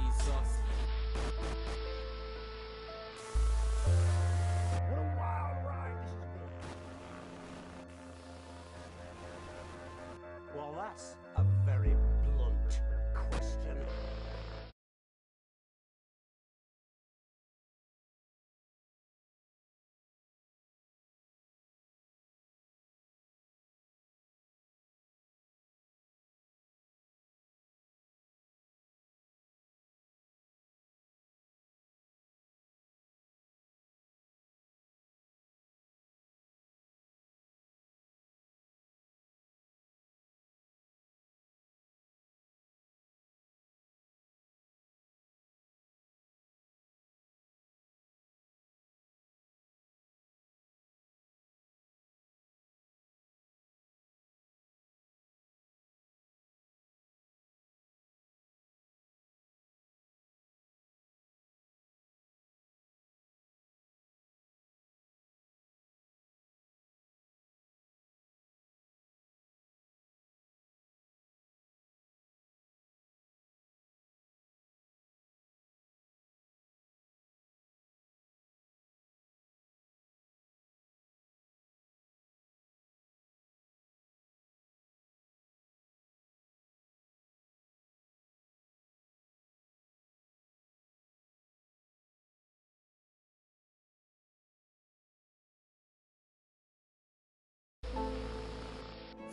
Jesus. What a wild ride this has been. Well, that's a very blunt question.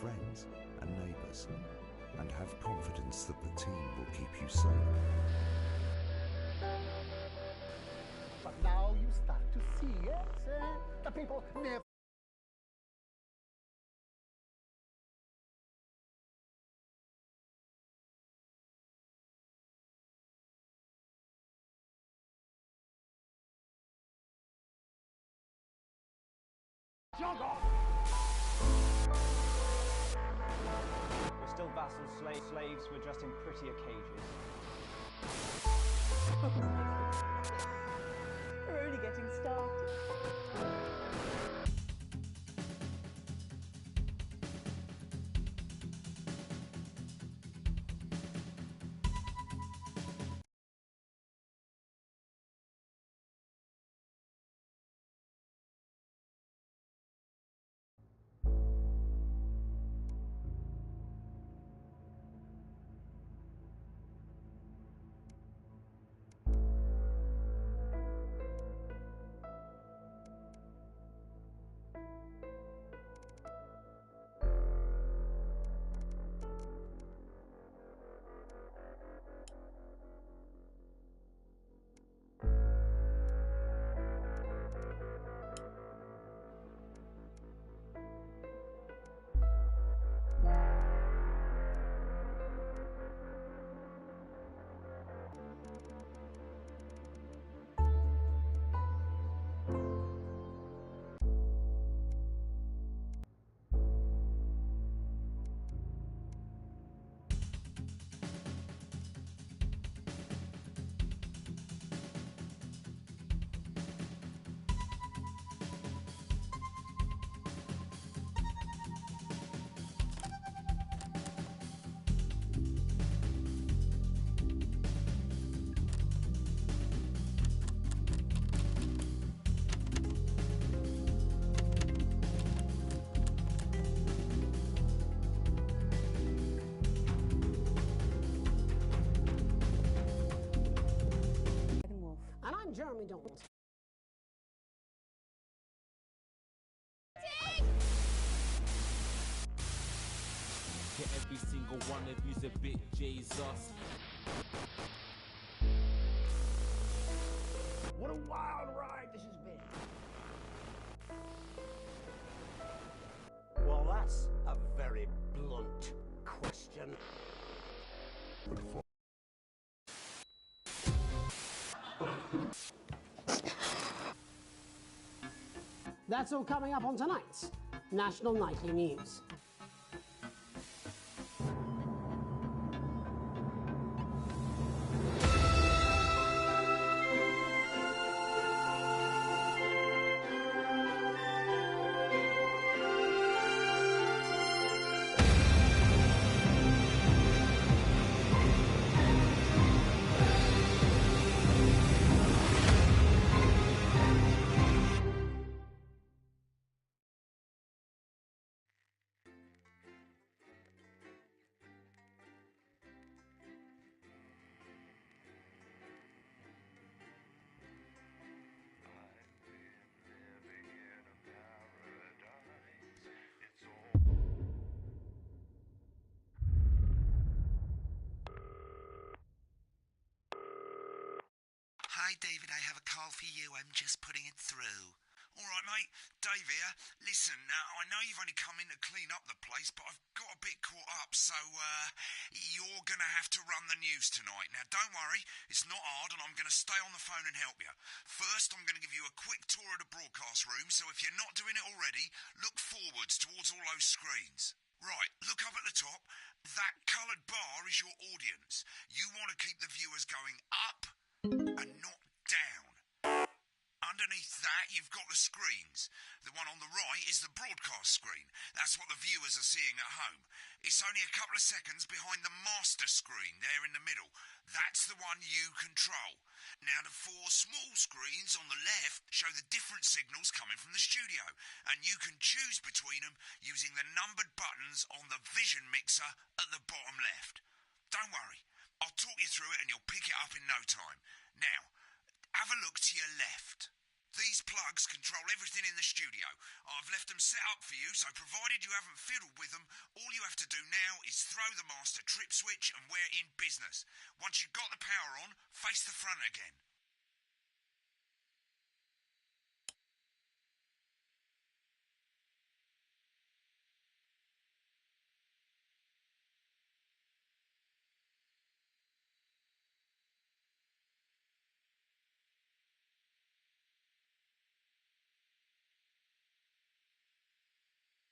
Friends and neighbours, and have confidence that the team will keep you safe. But now you start to see, yes, the people never. Jog off! We're still vassals, slaves, we're just in prettier cages. We're only getting started. Jeremy don't. Get every single one of you's a bit Jesus. What a wild ride this has been. Well, that's a very blunt question. That's all coming up on tonight's National Nightly News. David, I have a call for you. I'm just putting it through. All right, mate. Dave here. Listen, I know you've only come in to clean up the place, but I've got a bit caught up, so you're going to have to run the news tonight. Now, don't worry, it's not hard, and I'm going to stay on the phone and help you. First, I'm going to give you a quick tour of the broadcast room, so if you're not doing it already, look forwards towards all those screens. Right, look up at the top. That coloured bar is your audience. You want to keep the viewers going up and not down. Underneath that, you've got the screens. The one on the right is the broadcast screen. That's what the viewers are seeing at home. It's only a couple of seconds behind the master screen there in the middle. That's the one you control. Now, the four small screens on the left show the different signals coming from the studio, and you can choose between them using the numbered buttons on the vision mixer at the bottom left. Don't worry, I'll talk you through it and you'll pick it up in no time. Now, have a look to your left. These plugs control everything in the studio. I've left them set up for you, so provided you haven't fiddled with them, all you have to do now is throw the master trip switch and we're in business. Once you've got the power on, face the front again.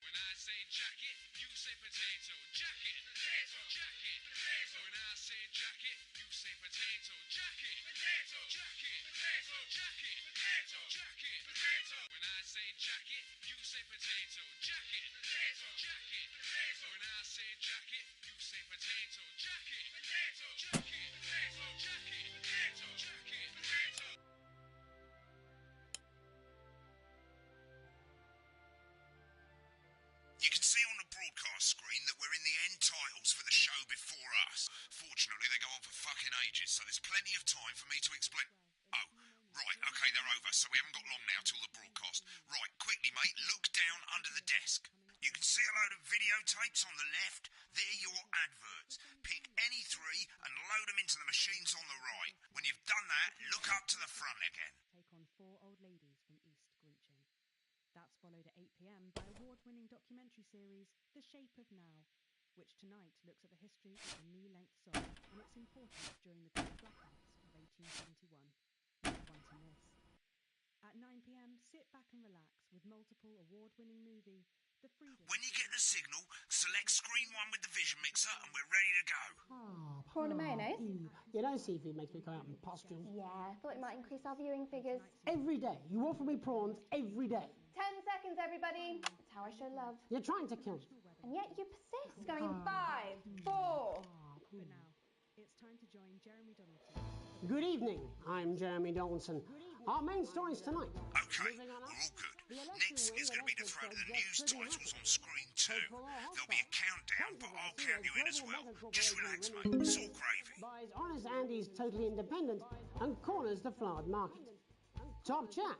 When I say jacket, you say potato. Jacket, potato, jacket, potato. When I say jacket, you say potato. Jacket, potato, jacket, potato, jacket, potato, jacket, potato. When I say jacket, you say potato. Jacket, potato, jacket, potato. When I say jacket, you say potato. Jacket, potato, jacket, potato, jacket, potato, jacket, potato. You can see on the broadcast screen that we're in the end titles for the show before us. Fortunately, they go on for fucking ages, so there's plenty of time for me to explain. Oh, right, okay, they're over, so we haven't got long now till the broadcast. Right, quickly, mate, look down under the desk. You can see a load of videotapes on the left. They're your adverts. Pick any three and load them into the machines on the right. When you've done that, look up to the front again. Take on four old ladies from East Grinching. That's followed at 8 p.m. by award-winning documentary series The Shape of Now, which tonight looks at the history of the knee-length song and its importance during the Great Blackouts of 1871. Not one to miss. At 9 p.m, sit back and relax with multiple award-winning movie The Freedom. When you get the signal, select screen 1 with the vision mixer and we're ready to go. Prawn and mayonnaise? You know, seafood makes me go out and pustule. Yeah, thought it might increase our viewing figures. Every day. You offer me prawns every day. 10 seconds, everybody. That's how I show love. You're trying to kill me. And yet you persist. Going in 5, 4. But now, it's time to join Jeremy Donaldson. Good evening. I'm Jeremy Donaldson. Our main stories tonight. Okay, we're all good. Next is going to be the throw to the news titles on screen 2. There'll be a countdown, but I'll count you in as well. Just relax, mate. It's all gravy. Buys Honest Andy's Totally Independent and corners the flowered market. Top chat.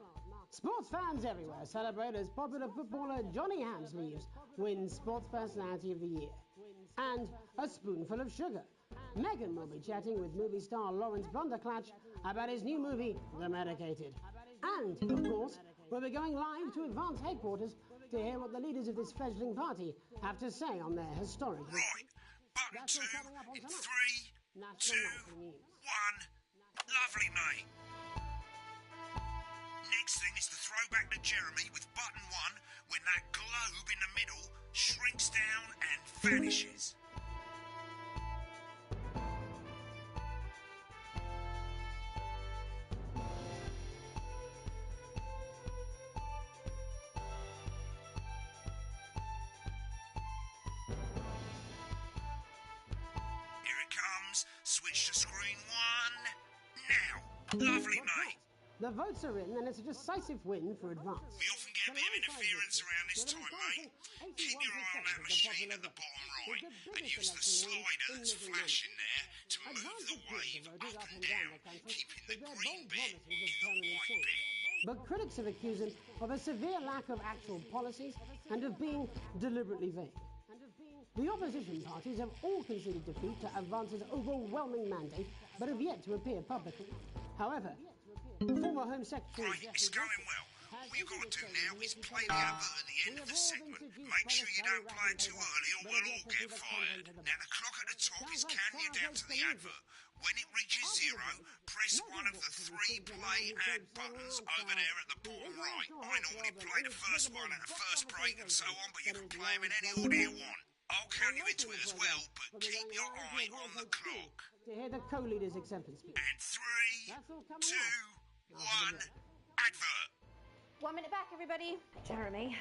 Sports fans everywhere celebrate as popular footballer Johnny Hamsleeves wins Sports Personality of the Year. And a spoonful of sugar. Meghan will be chatting with movie star Lawrence Blunderclatch about his new movie, The Medicated. And, of course, we'll be going live to Advance headquarters to hear what the leaders of this fledgling party have to say on their historic... Right, button 2 in 3, 2, 1. Lovely, mate. Next thing is the throwback to Jeremy with button 1 when that globe in the middle shrinks down and vanishes. Here it comes. Switch to screen 1 now. Lovely, mate. The votes are in and it's a decisive win for Advance. We often get a bit of interference around this time, mate. Keep your eye on that machine at the bottom right and use the slider that's flashing there to move the wave up and down, keeping the green bit in the white bit. But critics have accused him of a severe lack of actual policies and of being deliberately vague. The opposition parties have all conceded defeat to Advance's overwhelming mandate, but have yet to appear publicly. However, Former Home Secretary Right, it's going well. All you've got to do now is play the advert at the end of the segment. Make sure you don't play it too early or we'll all get fired. Now, the clock at the top is counting you down to the advert. When it reaches 0, press one of the 3 play ad buttons over there at the bottom right. I normally play the first one at the first break and so on, but you can play them in any order you want. I'll count you into it as well, but keep your eye on the clock. to hear the co-leader's acceptance speech. And 3, 2, 1, advert. 1 minute back, everybody. Jeremy,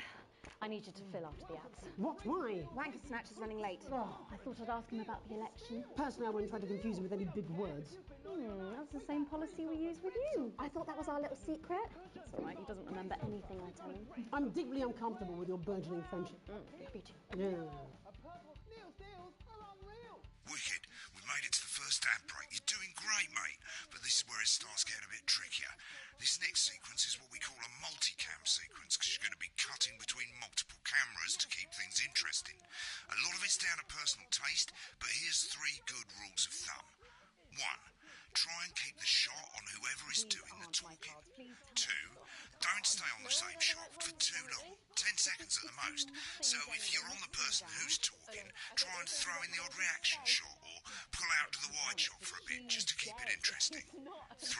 I need you to fill after the ads. What? Why? Wanker Snatch is running late. Oh, I thought I'd ask him about the election. Personally, I wouldn't try to confuse him with any big words. That's the same policy we use with you. I thought that was our little secret. That's all right, he doesn't remember anything I tell him. I'm deeply uncomfortable with your burgeoning friendship. Me too. Yeah. Wicked. We made it to the first ad break. You're doing great, mate. But this is where it starts getting a bit trickier. This next sequence is what we call a multicam sequence, because you're going to be cutting between multiple cameras to keep things interesting. A lot of it's down to personal taste, but here's 3 good rules of thumb. 1. Try and keep the shot on whoever is doing the talking. 2. Don't stay on the same shot for too long, 10 seconds at the most. So if you're on the person who's talking, try and throw in the odd reaction shot or pull out to the wide shot for a bit just to keep it interesting. 3.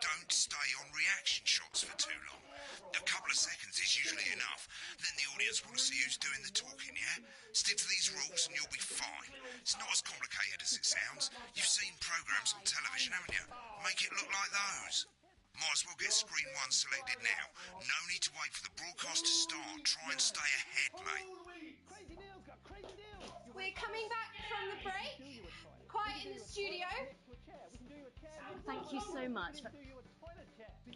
Don't stay on reaction shots for too long. A couple of seconds is usually enough. Then the audience want to see who's doing the talking, yeah? Stick to these rules and you'll be fine. It's not as complicated as it sounds. You've seen programs on television, haven't you? Make it look like those. Might as well get screen 1 selected now. No need to wait for the broadcast to start. Try and stay ahead, mate. We're coming back from the break. Quiet in the studio. Thank you so much. 10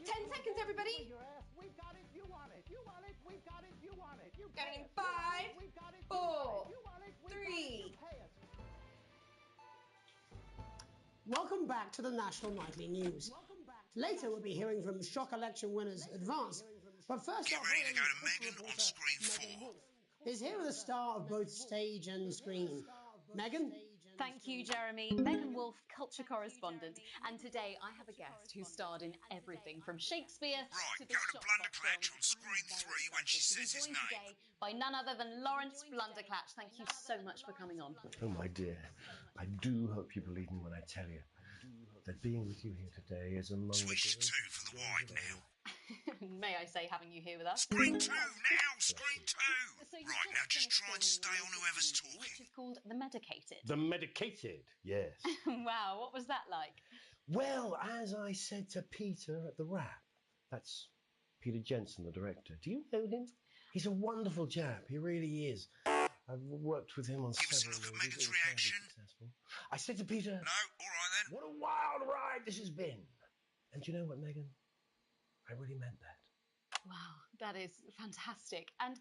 seconds, everybody. Going in 5, 4, 3. Welcome back to the National Nightly News. Later, we'll be hearing from shock election winners Advance. But first, Get ready to go to Megan on screen 4. is here with a star of both stage and screen. Megan? Thank you, Jeremy. Megan Wolfe, culture correspondent. And today I have a guest who starred in everything from Shakespeare Right, to the go to shop Blunderclatch film on screen 3 when she says his joined name. today by none other than Lawrence Blunderclatch. Thank you so much for coming on. Oh, my dear, I do hope you believe me when I tell you that being with you here today is among Switch the to 2 for the wide now. May I say, having you here with us? Screen 2 now, screen 2. So you Right, now just try and finished stay on whoever's which talking. is called The Medicated. The medicated, yes. Wow, what was that like? Well, as I said to Peter at the Wrap, that's Peter Jensen, the director. Do you know him? He's a wonderful chap. He really is. I've worked with him on Give us a several look at movies, Megan's all fairly reaction. successful. I said to Peter, No, all right then. what a wild ride this has been. And do you know what, Megan? I really meant that. Wow, that is fantastic. And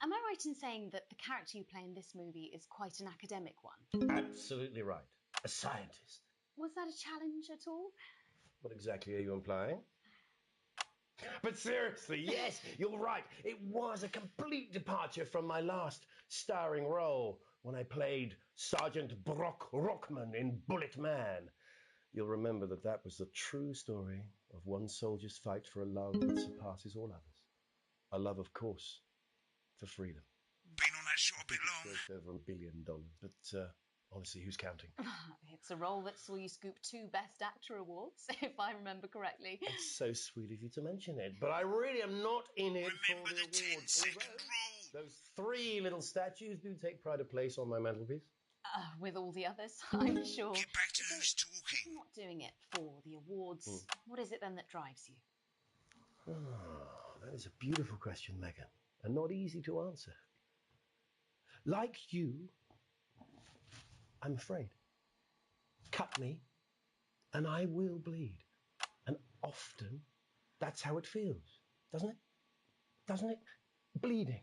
am I right in saying that the character you play in this movie is quite an academic one? Absolutely right. A scientist. Was that a challenge at all? What exactly are you implying? But seriously, yes, you're right. It was a complete departure from my last starring role when I played Sergeant Brock Rockman in Bullet Man. You'll remember that was the true story of one soldier's fight for a love that surpasses all others. A love, of course, for freedom. Been on that shot a bit long. It's worth over $1 billion, but honestly, who's counting? It's a role that saw you scoop 2 Best Actor awards, if I remember correctly. It's so sweet of you to mention it, but I really am not in it Remember for the the awards. 10-second rule. Those 3 little statues do take pride of place on my mantelpiece. With all the others, I'm sure. Get back to who's If you're talking. not doing it for the awards, what is it then that drives you? Oh, that is a beautiful question, Megan, and not easy to answer. Like you, I'm afraid. Cut me, and I will bleed. And often, that's how it feels, doesn't it? Doesn't it? Bleeding,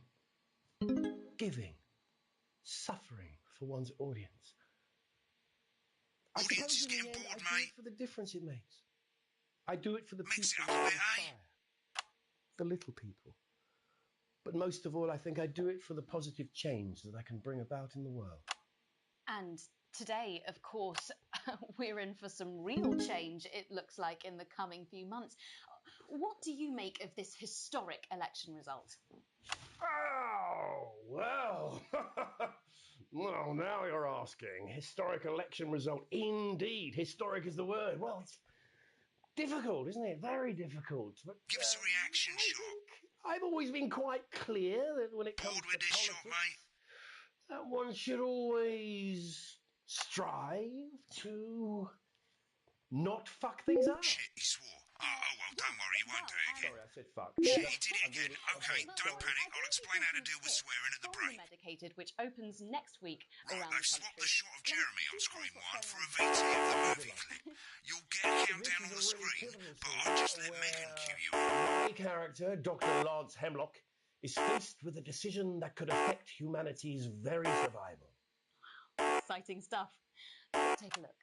giving, suffering for one's audience. I Audience is suppose in getting the end, bored, I do mate. it for the difference it makes. I do it for the Mix it people up a I bit, eh? inspire. The little people. But most of all, I think I do it for the positive change that I can bring about in the world. And today, of course, we're in for some real change, it looks like, in the coming few months. What do you make of this historic election result? Oh, well. Well, now you're asking. Historic election result. Indeed. Historic is the word. Well, it's difficult, isn't it? Very difficult. But, Give us a reaction shot. I've always been quite clear that when it comes Bored to with this politics, shot, mate? that one should always strive to not fuck things up. Shit, he swore. Oh, well, don't worry, he won't do it again. Sorry, I said fuck. Shit, he did it again. Okay, don't panic. I'll explain how to deal with swearing at the break. Medicated, which opens next week Right, around they've the swapped country. the shot of Jeremy on screen one for a VT of the movie clip. You'll get a countdown on the screen, but I'll just let Megan cue you in. My character, Dr. Lance Hemlock, is faced with a decision that could affect humanity's very survival. Exciting stuff. Let's take a look.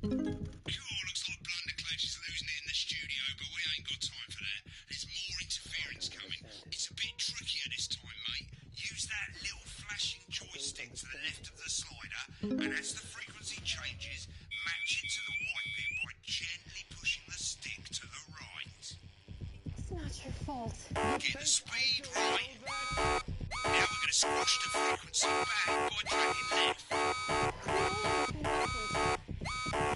Cool, looks like Blunderclash is losing it in the studio, but we ain't got time for that. There's more interference coming. It's a bit trickier this time, mate. Use that little flashing joystick to the left of the slider, and as the frequency changes, match it to the white bit by gently pushing the stick to the right. It's not your fault. Get the speed right. Now we're going to squash the frequency back by dragging left.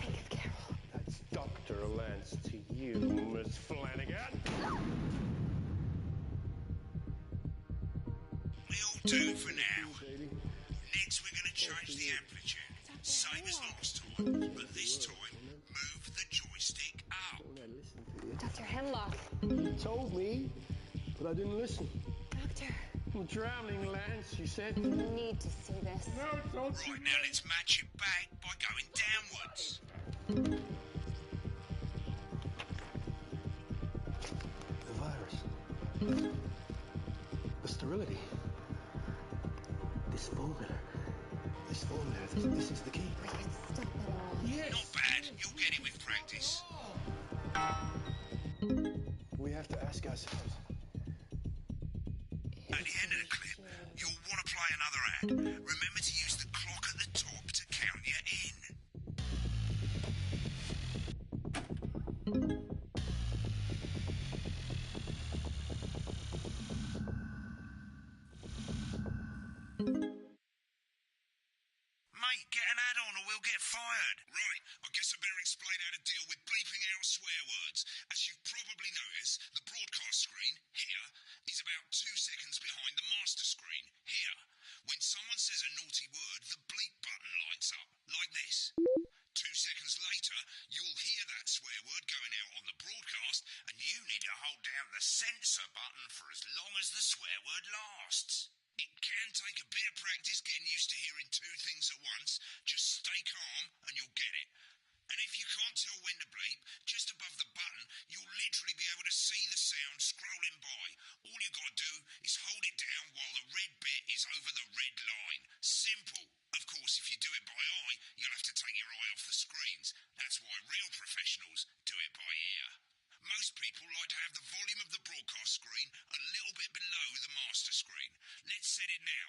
Think of Carol. That's Dr. Lance to you, Miss Flanagan. We'll do for now. Next we're going to change the amplitude. Same as last time, but this time, move the joystick up. Dr. Hemlock. You told me, but I didn't listen. Doctor. I'm drowning, Lance, you said. You need to see this. No, don't. Right, now let's match it back by going downwards. The virus. The sterility. This formula. This is the key. We can stop it all. Yes. Not bad, you'll get it with practice. We have to ask ourselves. At the end of the clip, you'll want to play another ad. Remember to use the clock at the top to count you in. Mate, get an ad on or we'll get fired. Right, I guess I better explain how to deal with bleeping out swear words. As you've probably noticed, the broadcast screen, here, is about 2 seconds behind the master screen, here. When someone says a naughty word, the bleep button lights up, like this. 2 seconds later, you'll hear that swear word going out on the broadcast, and you need to hold down the censor button for as long as the swear word lasts. It can take a bit of practice getting used to hearing two things at once. Just stay calm and you'll get it. And if you can't tell when to bleep, just above the button, you'll literally be able to see the sound scrolling by. All you got to do is hold it down while the red bit is over the red line. Simple. Of course, if you do it by eye, you'll have to take your eye off the screens. That's why real professionals do it by ear. Most people like to have the volume of the broadcast screen a little bit below the master screen. Let's set it now.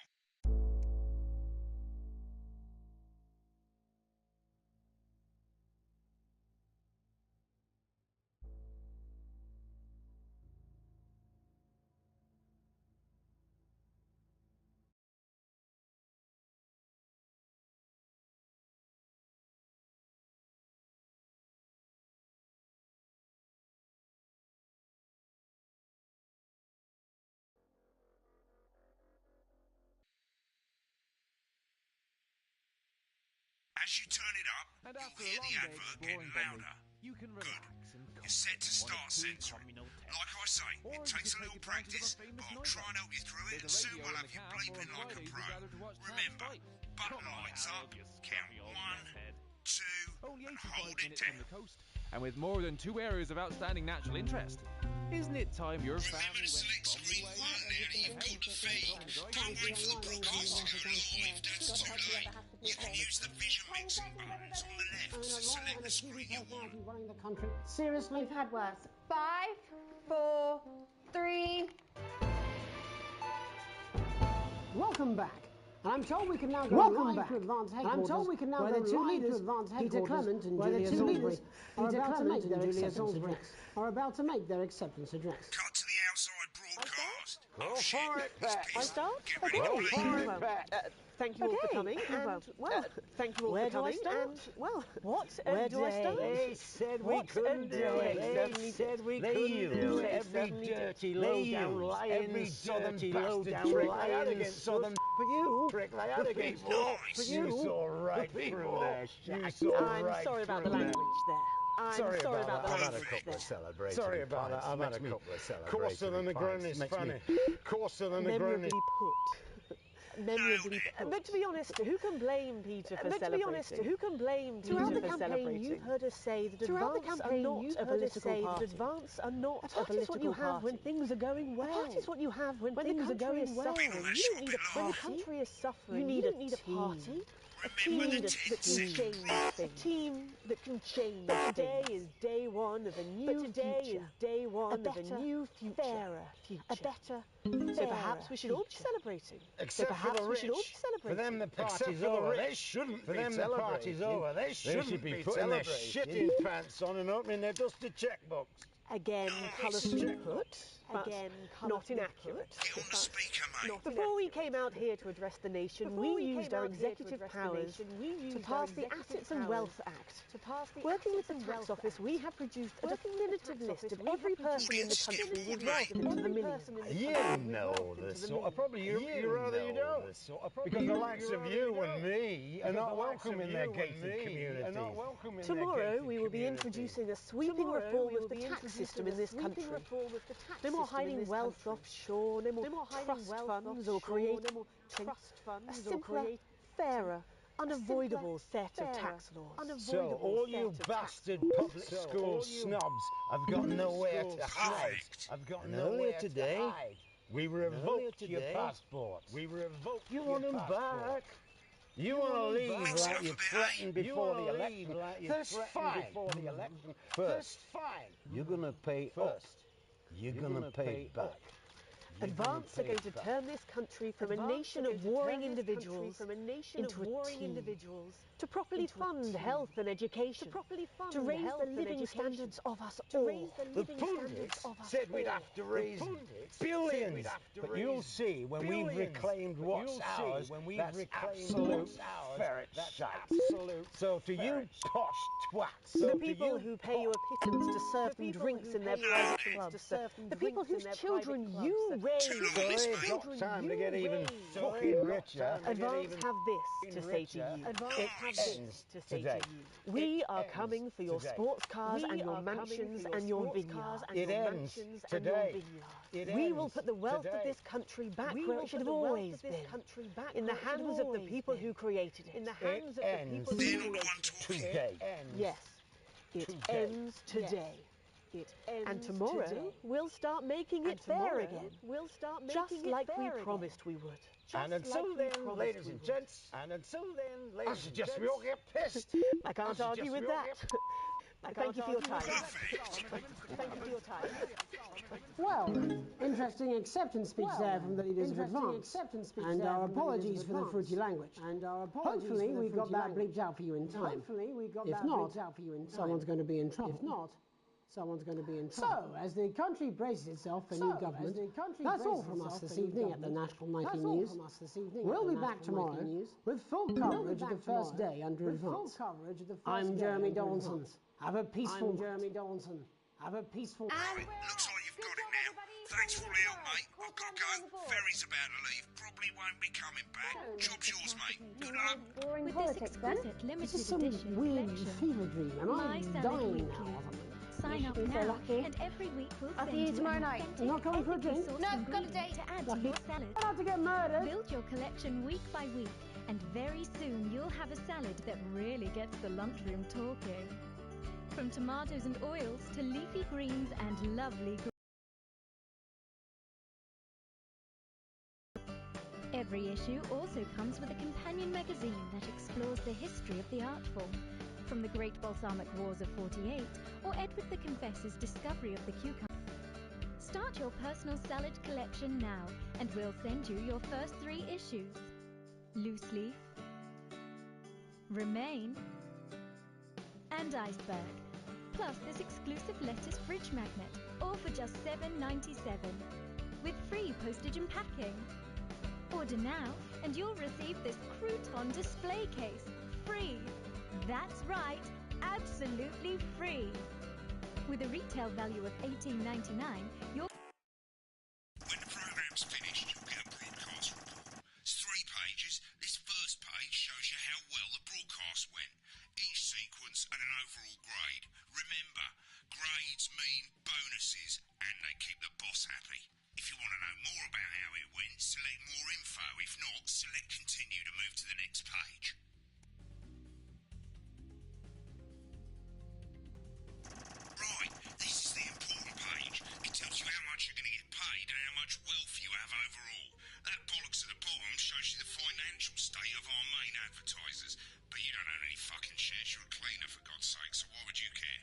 As you turn it up, you'll hear the advert getting louder. You can Good. relax and You're set to start censoring. Like I say, it takes a little practice, but I'll try and help you through it, and soon we'll have you bleeping like a pro. Remember, button lights up, count 1, 2, and hold it down. and with more than 2 areas of outstanding natural interest. Isn't it time your Remember family to select screen 1 now that you've got the feed. Don't wait for the broadcast to go live, that's too late. You can use the vision mixing buttons on the left to select the screen you want. Running the country. Seriously? We've had worse. 5, 4, 3. Welcome back. And I'm told we can now go live to advance headquarters. I'm told we can now go live to advance headquarters. Peter Clement and Julia Salisbury are about to make their acceptance address. Cut to the outside broadcast. Go for it, Pat. I start? Get Okay. ready to play. Well, thank you all for coming. And, thank you all for coming. And, what a day. They said we couldn't do it. They said we couldn't do it. Every dirty low-down lying every dirty low-down lying southern for you. prick they had against for you. You saw right through their shit. I'm sorry about the language there. I'm sorry about that. I've had a couple of celebrations. Sorry about that. I've had a couple of celebrations. Coarser than the grown is funny. Coarser than the grown is... Memorably put. But to be honest, who can blame Peter for celebrating? Throughout the campaign, you've heard us say that advance are not a political party. Advance are not a political party. Is what you have when things are going well. A party is what you have when things are going well. You don't need a party. When the country is suffering, you don't need a party. A team that can change things. A team that can change things. Today is day one of a new future. Fairer future. A better, so perhaps we should all be celebrating. Except for the rich. For them the party's over. They shouldn't be celebrating. They should be putting their shitting pants on and opening their dusty checkbooks. Again, colourfully put, but not inaccurate. Before we came out here to address the nation, we used our executive powers to pass the Assets and Wealth Act. Working with the tax office, we have produced a definitive list of every person in the country with wealth into the millions. You know this sort of... Probably you rather you don't. Because the likes of you and me are not welcome in their gated communities. Tomorrow we will be introducing a sweeping reform of the tax system in this country. No more hiding wealth offshore, no more trust funds or creating a simpler, fairer, unavoidable set of tax laws. So all you bastard public school snobs have got nowhere to hide. Earlier today, we revoked your passport. You want them back? You want to leave like you threatened before the election? That's fine. First, you're going to pay up. You're going to pay back. Advance are going to turn this country from a nation of warring individuals into a team. To properly fund health and education. To raise the living standards of us all. The pundits said we'd have to raise billions. But you'll see when we've reclaimed what's ours, that's absolute ferret shite. So to you posh twats. The people who pay you a pittance to serve them drinks in their private clubs. The people whose children you raise. They've got time to get even fucking richer. Advance have this to say to you. It ends today. We are coming for your sports cars and your mansions and your vineyards. It ends today. We will put the wealth of this country back where it should have always been. In the hands of the people who created it. It ends today. Yes, it ends today. And tomorrow, we'll start making it fair again. Just like we promised we would. And until then, ladies and gents, I suggest we all get pissed. I can't argue with that. Thank you for your time. Well, interesting acceptance speech there from the leaders of Advance. And our apologies for the fruity language. Hopefully we got that bleeped out for you in time. If not, someone's going to be in trouble. So, as the country braces itself for new government, that's all from us this evening at the National Nightly News. We'll be back tomorrow with full coverage of the first day under Advance. I'm Jeremy Donaldson. Have a peaceful... Right, looks like you've got it now. Thanks for all the help, mate. I've got to go. Ferry's about to leave. Probably won't be coming back. Job's yours, mate. Good luck. Boring politics, then. This is some weird fever dream. Am I dying now? Sign up now, and every week we'll I'll see you tomorrow night. You're not coming for a drink? No, got a date. To add to your salad. I'm about to get murdered. Build your collection week by week, and very soon you'll have a salad that really gets the lunchroom talking. From tomatoes and oils to leafy greens and lovely Every issue also comes with a companion magazine that explores the history of the art form, from the Great Balsamic Wars of 48 or Edward the Confessor's discovery of the cucumber. Start your personal salad collection now, and we'll send you your first 3 issues. loose leaf, romaine, and iceberg. Plus this exclusive lettuce fridge magnet, all for just $7.97, with free postage and packing. Order now and you'll receive this crouton display case free. That's right, absolutely free. With a retail value of $18.99, you'll... When the programme's finished, you'll get a broadcast report. It's 3 pages. This first page shows you how well the broadcast went. Each sequence and an overall grade. Remember, grades mean bonuses and they keep the boss happy. If you want to know more about how it went, select more info. If not, select continue to move to the next page. Right, this is the important page. It tells you how much you're going to get paid and how much wealth you have overall. That bollocks at the bottom shows you the financial state of our main advertisers. But you don't own any fucking shares, you're a cleaner for God's sake, so why would you care?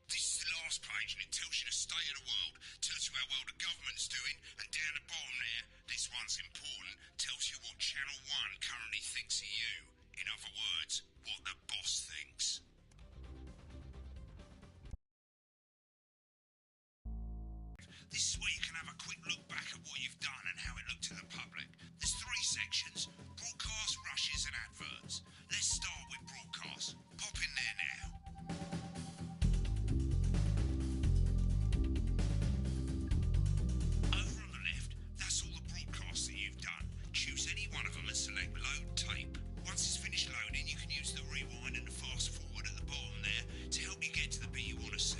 This is the last page and it tells you the state of the world, tells you how well the government's doing, and down the bottom there, this one's important, tells you what Channel 1 currently thinks of you. In other words, what the boss thinks. This is where you can have a quick look back at what you've done and how it looked to the public. There's 3 sections: broadcast, rushes and adverts. Let's start with broadcast. Pop in there now. Over on the left, that's all the broadcasts that you've done. Choose any one of them and select load tape. Once it's finished loading, you can use the rewind and the fast forward at the bottom there to help you get to the bit you want to see.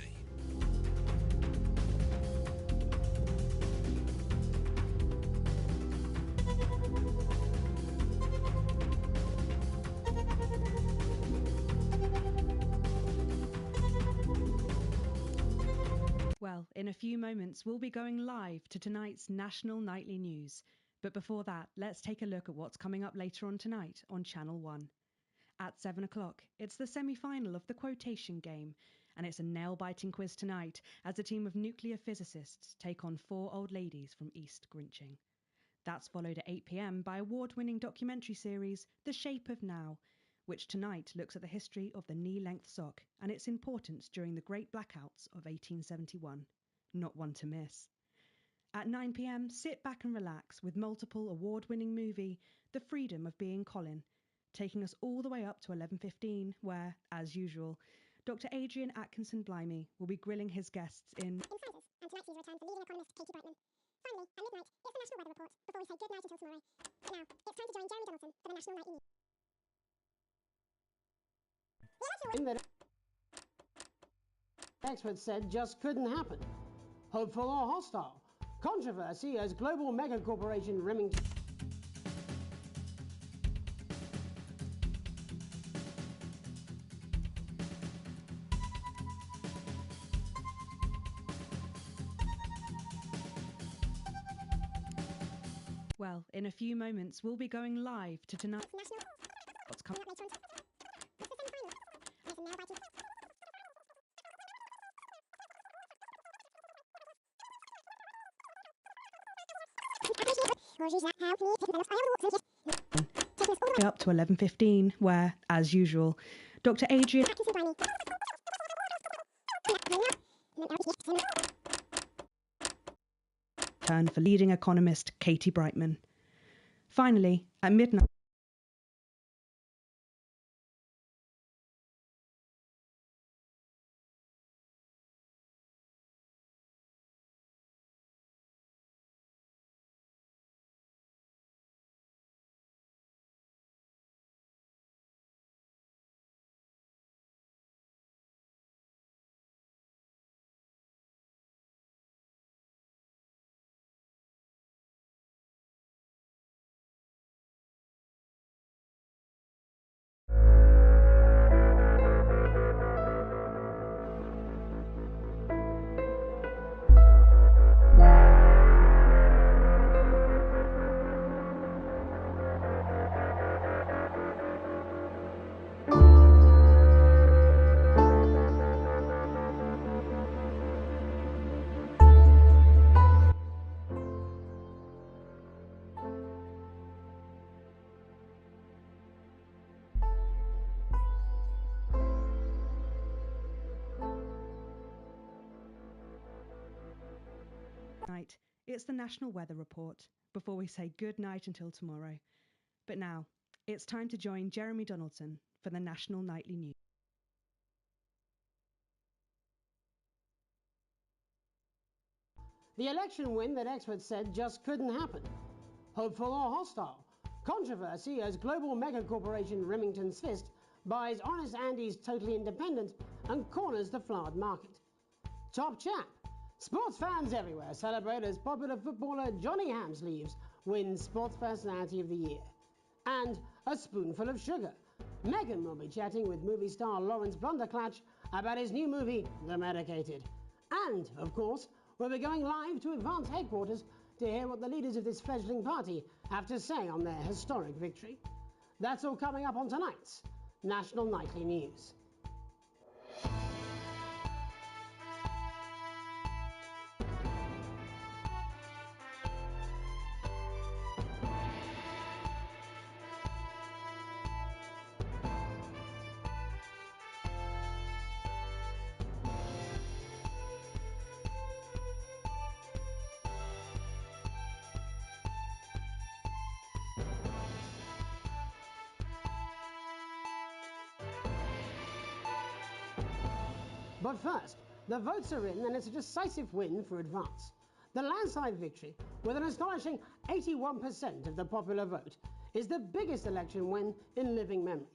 Well, in a few moments, we'll be going live to tonight's national nightly news. But before that, let's take a look at what's coming up later on tonight on Channel 1. At 7 o'clock, it's the semi-final of the quotation game, and it's a nail-biting quiz tonight as a team of nuclear physicists take on 4 old ladies from East Grinching. That's followed at 8 p.m. by award-winning documentary series The Shape of Now, which tonight looks at the history of the knee-length sock and its importance during the Great Blackouts of 1871. Not one to miss. At 9 p.m, sit back and relax with multiple award-winning movie The Freedom of Being Colin, taking us all the way up to 11:15, where, as usual, Dr. Adrian Atkinson Blimey will be grilling his guests in Insiders, and tonight's news returns for leading economist Katie Brightman. Finally, at midnight, it's the National Weather Report before we say good night until tomorrow. Now, it's time to join Jeremy Donaldson for the National Nightly News. That experts said just couldn't happen. Hopeful or hostile? Controversy as global mega corporation Remington. Well, in a few moments, we'll be going live to tonight's what's coming up later on. Up to 11:15, where, as usual, Dr. Adrian turn for leading economist Katie Brightman. Finally, at midnight. Night, it's the National Weather Report before we say good night until tomorrow. But now, it's time to join Jeremy Donaldson for the National Nightly News. The election win that experts said just couldn't happen. Hopeful or hostile? Controversy as global mega corporation Remington's Fist buys Honest Andy's Totally Independent and corners the flowered market. Top chap. Sports fans everywhere celebrate as popular footballer Johnny Hamsleeves wins Sports Personality of the Year. And a spoonful of sugar. Meghan will be chatting with movie star Lawrence Blunderclatch about his new movie, The Medicated. And, of course, we'll be going live to Advance headquarters to hear what the leaders of this fledgling party have to say on their historic victory. That's all coming up on tonight's National Nightly News. But first, the votes are in and it's a decisive win for Advance. The landslide victory, with an astonishing 81% of the popular vote, is the biggest election win in living memory.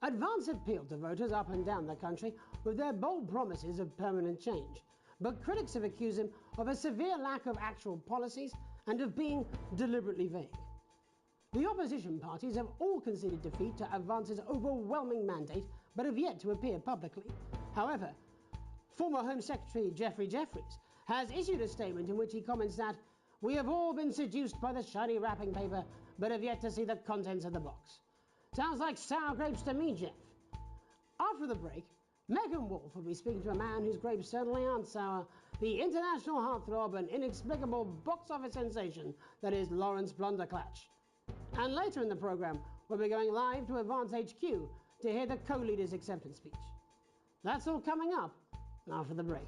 Advance appealed to voters up and down the country with their bold promises of permanent change. But critics have accused him of a severe lack of actual policies and of being deliberately vague. The opposition parties have all conceded defeat to Advance's overwhelming mandate, but have yet to appear publicly. However, former Home Secretary Geoffrey Jeffreys has issued a statement in which he comments that we have all been seduced by the shiny wrapping paper, but have yet to see the contents of the box. Sounds like sour grapes to me, Jeff. After the break, Megan Wolf will be speaking to a man whose grapes certainly aren't sour, the international heartthrob and inexplicable box office sensation that is Lawrence Blunderclatch. And later in the programme, we'll be going live to Advance HQ to hear the co-leader's acceptance speech. That's all coming up after the break.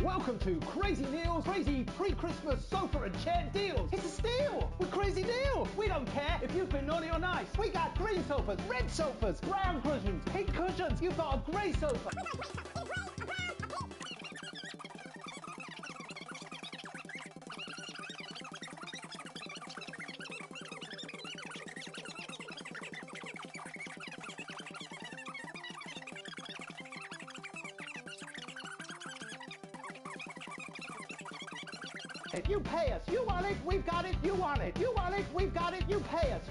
Welcome to Crazy Neil's crazy pre-Christmas sofa and chair deals. It's a steal with Crazy Neil. We don't care if you've been naughty or nice. We got green sofas, red sofas, brown cushions, pink cushions. You've got a grey sofa. You pay us. You want it, we've got it. You want it. You want it, we've got it. You pay us.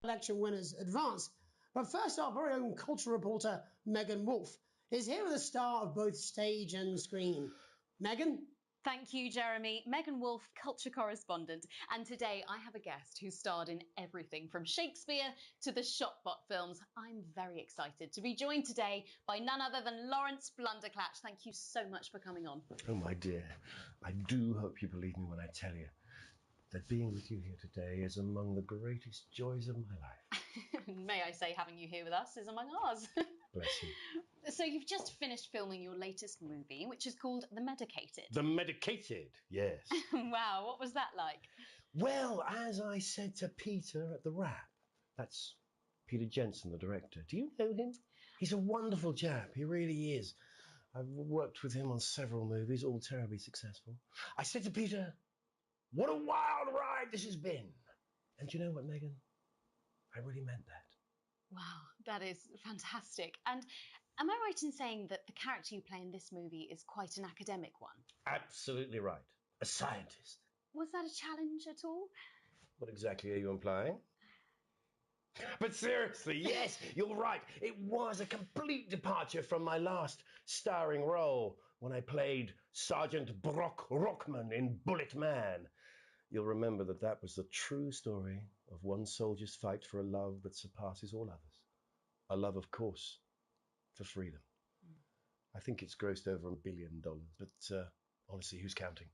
Election winners Advance. But first, our very own culture reporter, Megan Wolf, is here with a star of both stage and screen. Megan? Thank you, Jeremy. Megan Wolf, culture correspondent. And today I have a guest who starred in everything from Shakespeare to the Shotbot films. I'm very excited to be joined today by none other than Lawrence Blunderclatch. Thank you so much for coming on. Oh, my dear, I do hope you believe me when I tell you that being with you here today is among the greatest joys of my life. May I say, having you here with us is among ours. Bless you. So you've just finished filming your latest movie, which is called The Medicated. The Medicated, yes. Wow, what was that like? Well, as I said to Peter at the wrap, that's Peter Jensen, the director. Do you know him? He's a wonderful chap, he really is. I've worked with him on several movies, all terribly successful. I said to Peter, what a wild ride this has been. And do you know what, Megan? I really meant that. Wow, that is fantastic. And am I right in saying that the character you play in this movie is quite an academic one? Absolutely right. A scientist. Was that a challenge at all? What exactly are you implying? But seriously, yes, you're right. It was a complete departure from my last starring role when I played Sergeant Brock Rockman in Bullet Man. You'll remember that that was the true story of one soldier's fight for a love that surpasses all others. A love, of course, for freedom. I think it's grossed over $1 billion, but Honestly, who's counting?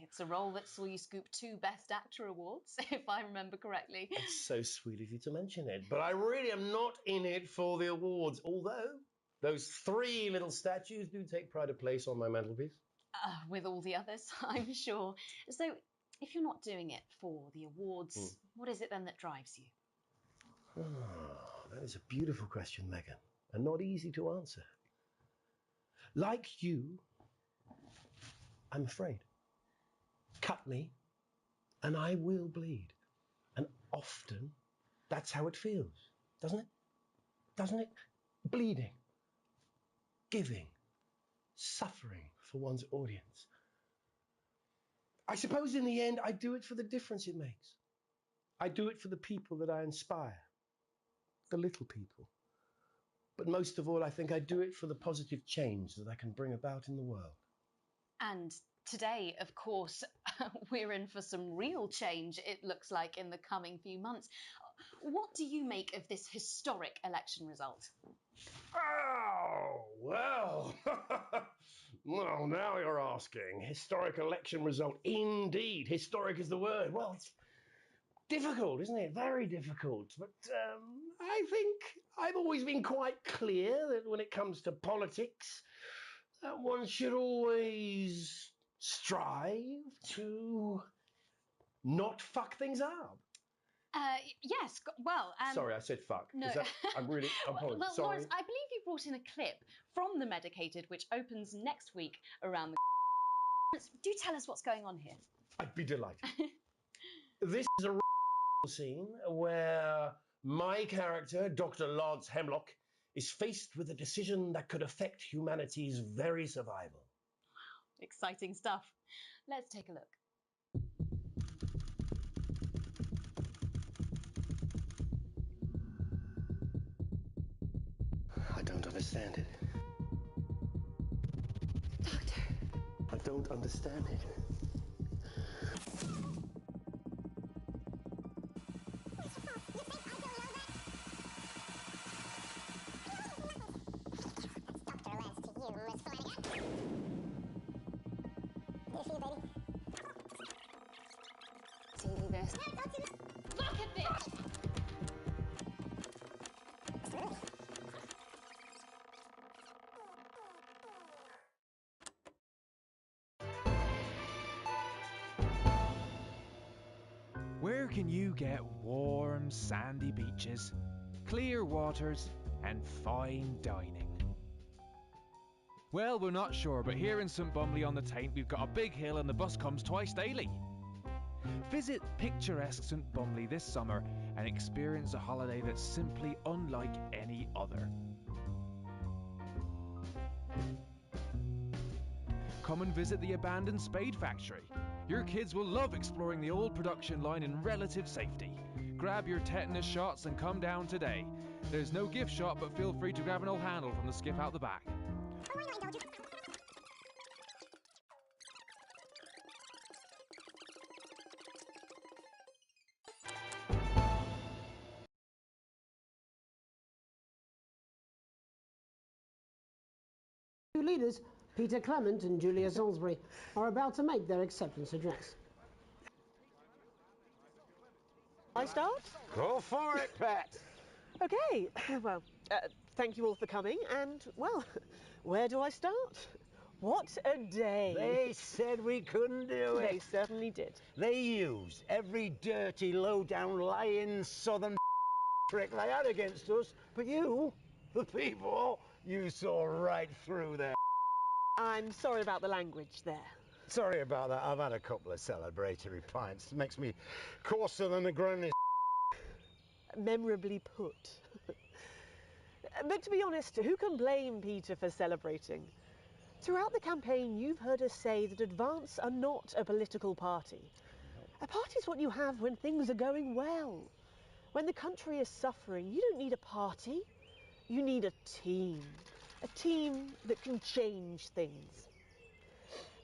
It's a role that saw you scoop 2 Best Actor awards, if I remember correctly. It's so sweet of you to mention it, but I really am not in it for the awards, although those 3 little statues do take pride of place on my mantelpiece. With all the others, I'm sure. So, if you're not doing it for the awards, what is it then that drives you? Oh, that is a beautiful question, Megan, and not easy to answer. Like you, I'm afraid. Cut me, and I will bleed. And often, that's how it feels, doesn't it? Doesn't it? Bleeding, giving, suffering for one's audience. I suppose in the end, I do it for the difference it makes. I do it for the people that I inspire, the little people. But most of all, I think I do it for the positive change that I can bring about in the world. And today, of course, we're in for some real change, it looks like, in the coming few months. What do you make of this historic election result? Oh, well. Well, now you're asking. Historic election result. Indeed. Historic is the word. Well, it's difficult, isn't it? Very difficult. But I think I've always been quite clear that when it comes to politics, that one should always strive to not fuck things up. Yes, well... Sorry, I said fuck. No. I'm really... apologies. Well, Sorry. Lawrence, I believe you brought in a clip from The Medicated, which opens next week around the... Do tell us what's going on here. I'd be delighted. This is a scene where my character, Dr. Lance Hemlock, is faced with a decision that could affect humanity's very survival. Exciting stuff. Let's take a look. I don't understand it. Doctor. I don't understand it. See this. Look at this! Where can you get warm, sandy beaches, clear waters, and fine dining? Well, we're not sure, but here in St Bumley on the Taint, we've got a big hill and the bus comes twice daily. Visit picturesque St Bumley this summer and experience a holiday that's simply unlike any other. Come and visit the abandoned spade factory. Your kids will love exploring the old production line in relative safety. Grab your tetanus shots and come down today. There's no gift shop, but feel free to grab an old handle from the skip out the back. Two leaders, Peter Clement and Julia Salisbury, are about to make their acceptance address. I start? Go for it, Pat. Okay, well, thank you all for coming, and, well, where do I start? What a day. They said we couldn't do it. They certainly did. They used every dirty, low-down, lying southern trick they had against us, but you, the people, you saw right through their... I'm sorry about the language there. Sorry about that. I've had a couple of celebratory pints. It makes me coarser than a granny. Memorably put. But to be honest, who can blame Peter for celebrating? Throughout the campaign, you've heard us say that Advance are not a political party. A party is what you have when things are going well. When the country is suffering, you don't need a party. You need a team that can change things.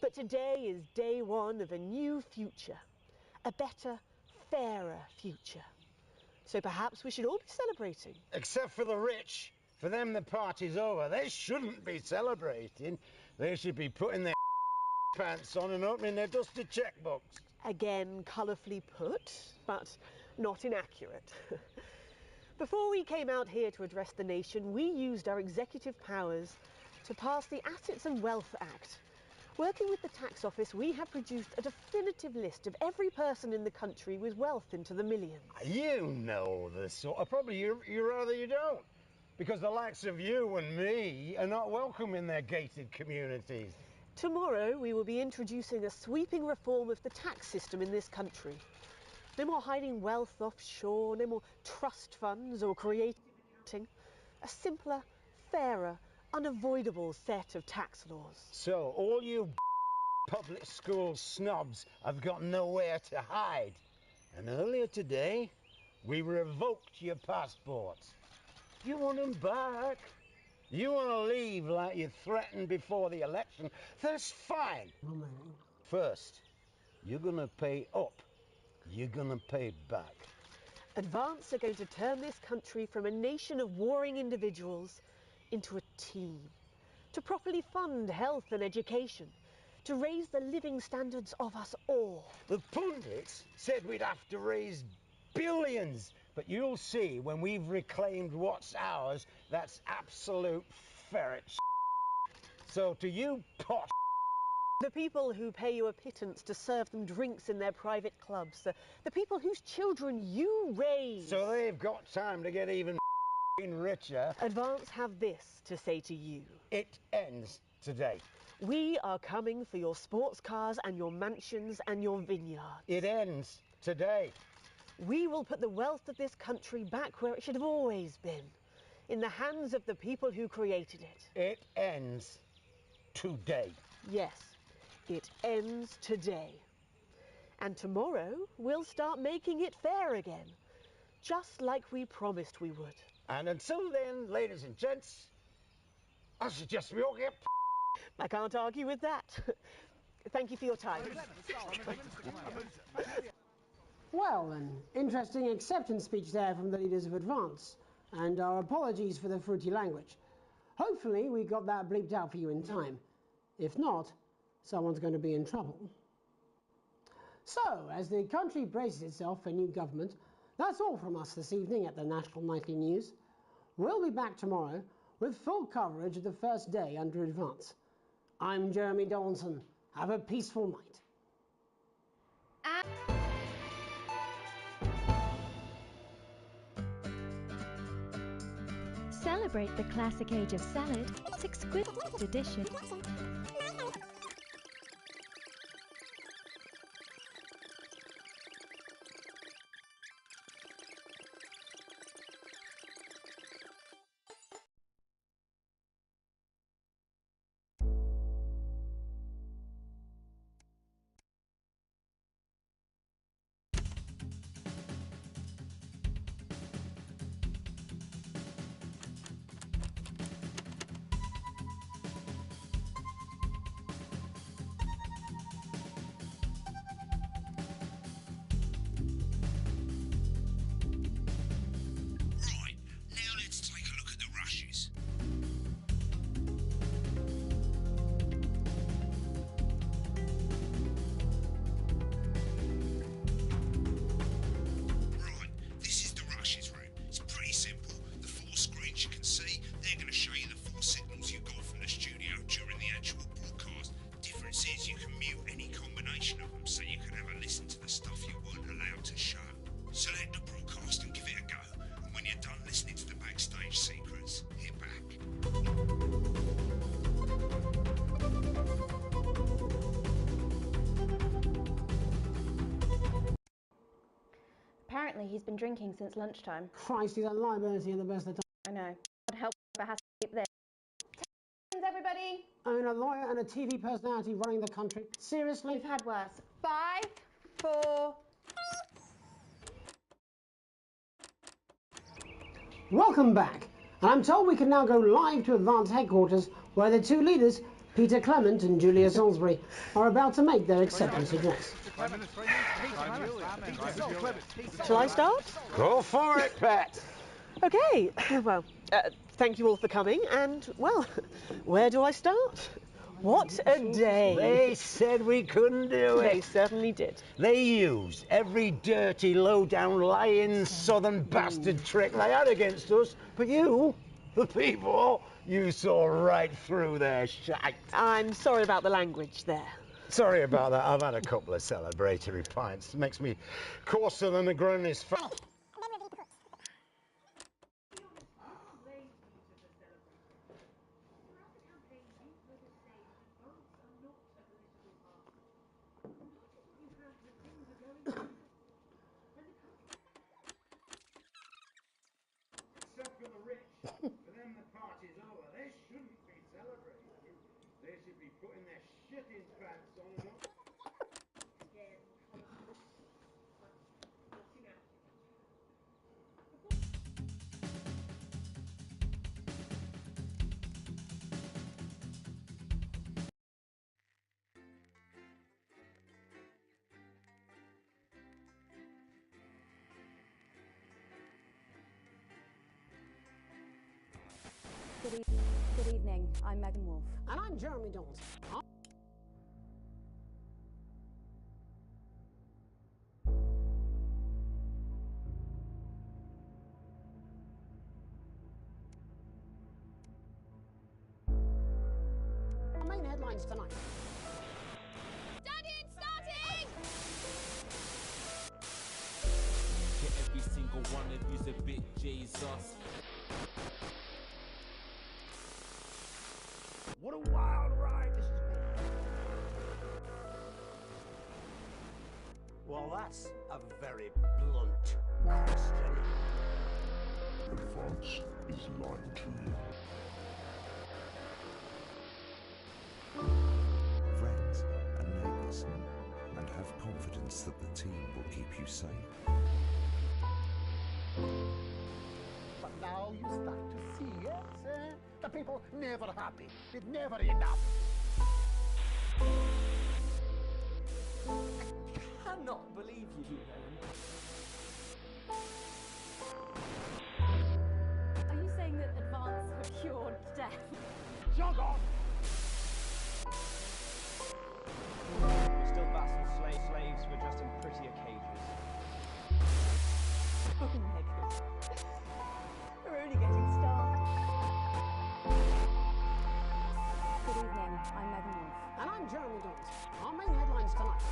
But today is day one of a new future, a better, fairer future. So perhaps we should all be celebrating. Except for the rich. For them, the party's over. They shouldn't be celebrating. They should be putting their pants on and opening their dusty checkbooks. Again, colourfully put, but not inaccurate. Before we came out here to address the nation, we used our executive powers to pass the Assets and Wealth Act. Working with the tax office, we have produced a definitive list of every person in the country with wealth into the millions. You know the sort of... Probably you rather you don't. Because the likes of you and me are not welcome in their gated communities. Tomorrow, we will be introducing a sweeping reform of the tax system in this country. No more hiding wealth offshore, no more trust funds or creating. A simpler, fairer, unavoidable set of tax laws. So, all you public school snobs have got nowhere to hide. And earlier today, we revoked your passports. You want them back? You want to leave like you threatened before the election? That's fine. First, you're going to pay up. You're going to pay back. Advance are going to turn this country from a nation of warring individuals into a team. To properly fund health and education. To raise the living standards of us all. The pundits said we'd have to raise billions. But you'll see when we've reclaimed what's ours, that's absolute ferret shit. So to you pot the people who pay you a pittance to serve them drinks in their private clubs, the people whose children you raise. So they've got time to get even richer. Advance have this to say to you. It ends today. We are coming for your sports cars and your mansions and your vineyards. It ends today. We will put the wealth of this country back where it should have always been, in the hands of the people who created it. It ends today. Yes, it ends today. And tomorrow, we'll start making it fair again, just like we promised we would. And until then, ladies and gents, I suggest we all get... I can't argue with that. Thank you for your time. Well, an interesting acceptance speech there from the leaders of Advance, and our apologies for the fruity language. Hopefully we got that bleeped out for you in time. If not, someone's going to be in trouble. So, as the country braces itself for new government, that's all from us this evening at the National Nightly News. We'll be back tomorrow with full coverage of the first day under Advance. I'm Jeremy Donaldson. Have a peaceful night. Celebrate the classic age of salad, its exquisite edition. Apparently he's been drinking since lunchtime. Christ, he's a liability at the best of times. I know. God help if I has to sleep there. Everybody! I mean, a lawyer and a TV personality running the country. Seriously? We've had worse. 5, 4... Welcome back. And I'm told we can now go live to Advance headquarters where the two leaders, Peter Clement and Julia Salisbury, are about to make their acceptance address. Shall I start? Go for it, Pat. Okay, well, thank you all for coming, and, well, where do I start? What a day. They said we couldn't do it. They certainly did. They used every dirty, low-down, lying, southern bastard trick they had against us. But you, the people, you saw right through their shite. I'm sorry about the language there. Sorry about that. I've had a couple of celebratory pints. It makes me coarser than a granny's fat. Except for the rich. For them the party's over. They shouldn't be celebrating. They should be putting their shitting pants on and up. Good evening. I'm Megan Wolf. And I'm Jeremy Dawes. Our main headlines tonight. Daddy, it's starting! Get every single one of you's a bit Jesus. What a wild ride this has been. Well, that's a very blunt question. Advance is lying to you. Friends and neighbours, and have confidence that the team will keep you safe. But now you start to see, yes? The people never happy. It's never enough. I cannot believe you, Helen. Are you saying that Advance have cured death? Jog on! We're still vassal slaves, we're just in prettier cages. Oh, Megan. We're only getting started. Good evening. I'm Megan Wolf. And I'm Jeremy Dawes. Our main headlines tonight.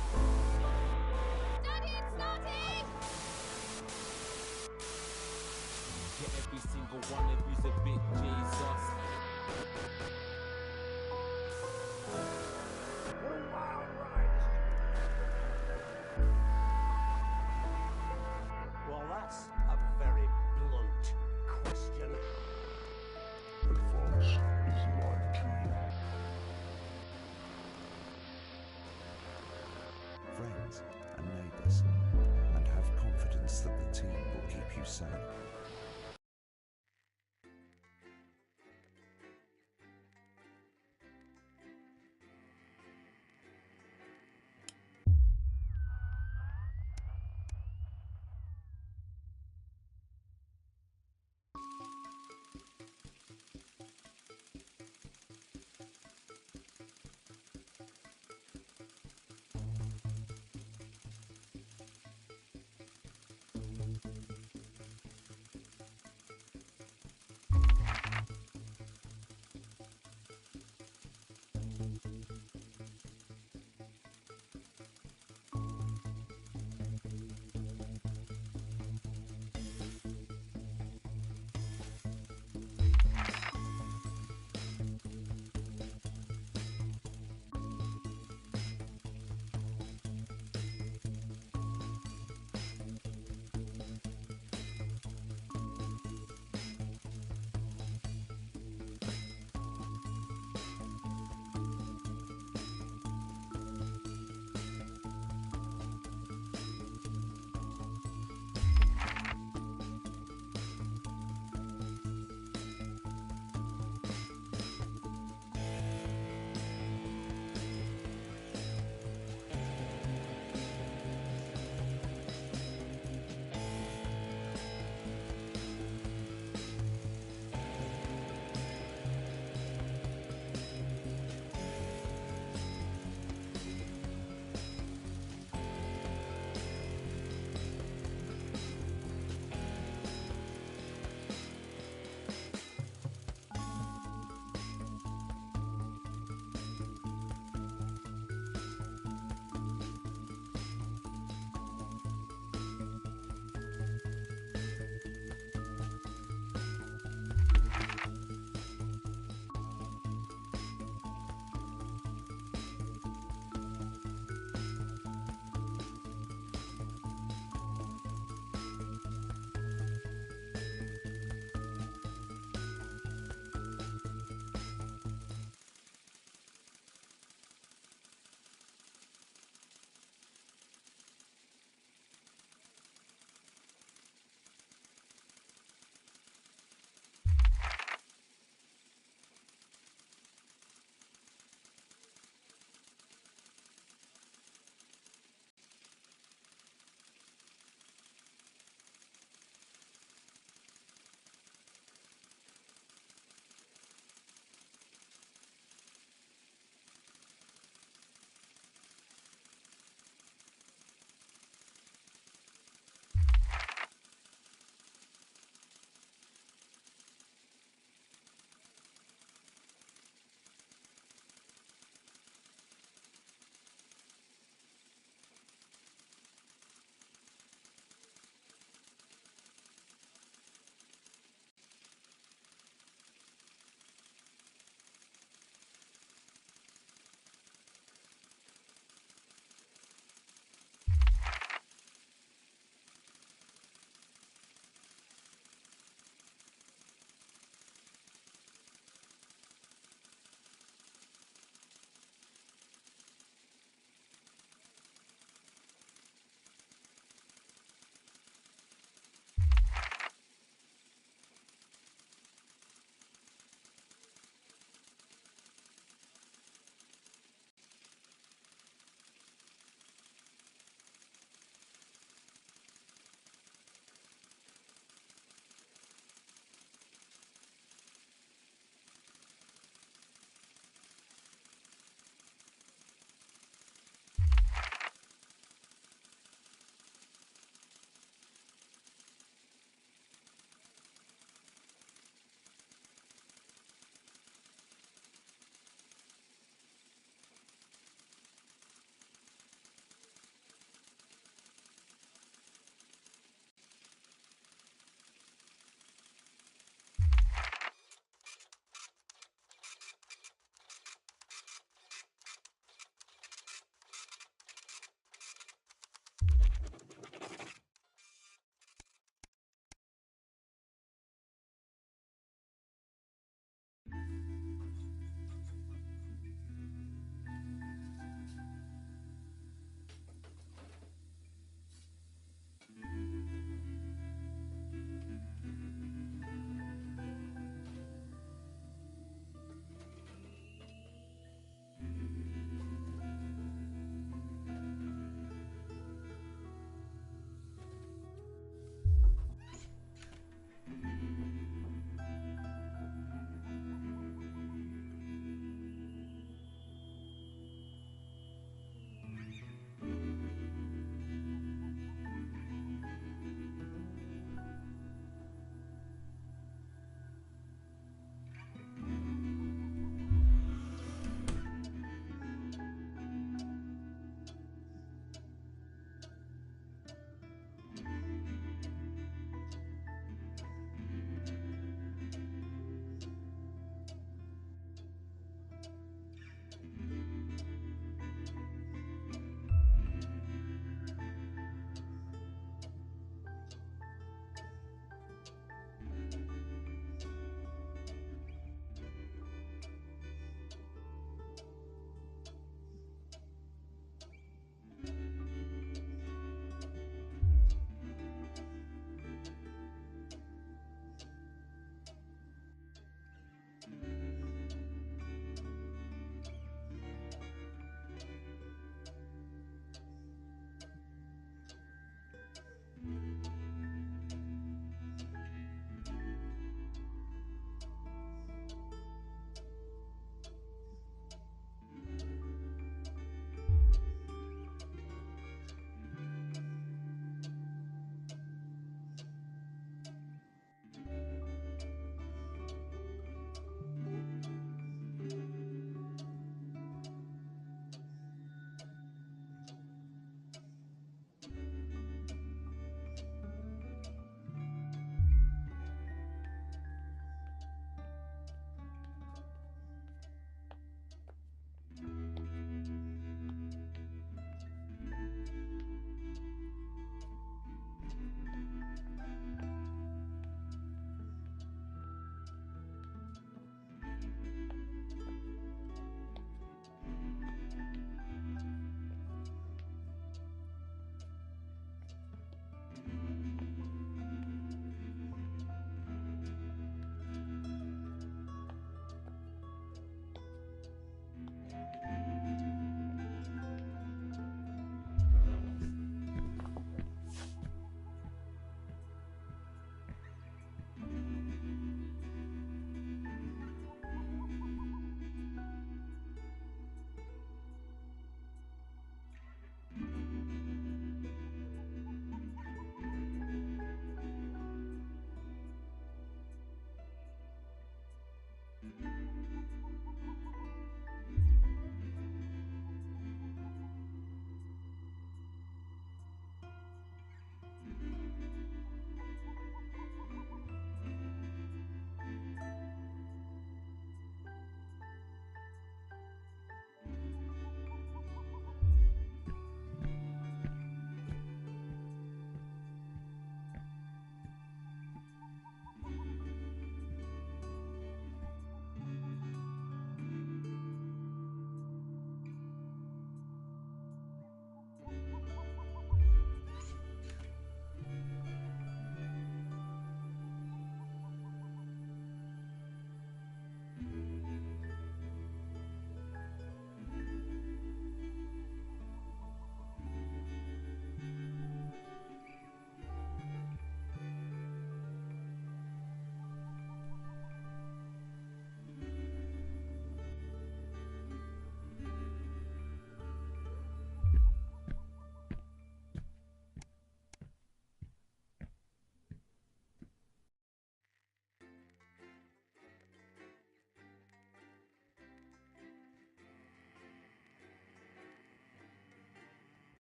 Daddy, it's starting! Get every single one of you's a bit Jesus. What a wild ride this has been. Well, that's a very blunt question. Advance is lying to you. Friends and neighbours, and have confidence that the team will keep you safe.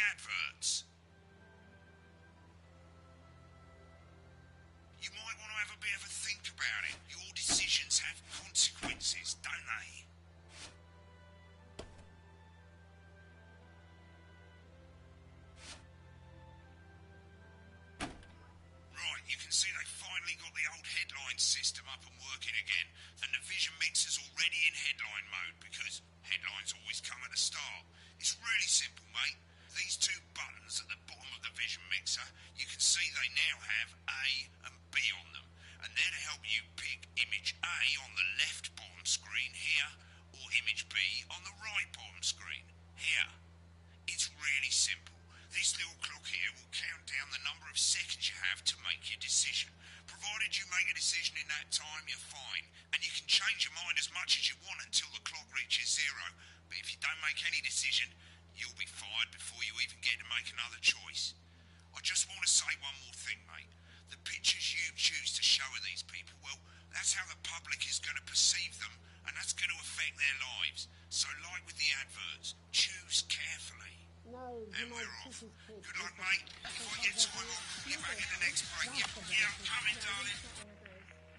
adverts. You might want to have a bit of a think about it. Your decisions have consequences, don't they? Right, you can see they finally got the old headline system up and working again, and the vision mixer's already in headline mode because headlines always come at the start. It's really simple, mate. These two buttons at the bottom of the vision mixer, you can see they now have A and B on them, and they're to help you pick image A on the left bottom screen here, or image B on the right bottom screen here. It's really simple. This little clock here will count down the number of seconds you have to make your decision. Provided you make a decision in that time, you're fine, and you can change your mind as much as you want until the clock reaches 0. But if you don't make any decision, you'll be fired before you even get to make another choice. I just want to say one more thing, mate. The pictures you choose to show of these people, well, that's how the public is going to perceive them, and that's going to affect their lives. So like with the adverts, choose carefully. No, and we're off. Good luck, mate. If I get time, I'll call you back in the next break. Yeah, I'm coming, darling.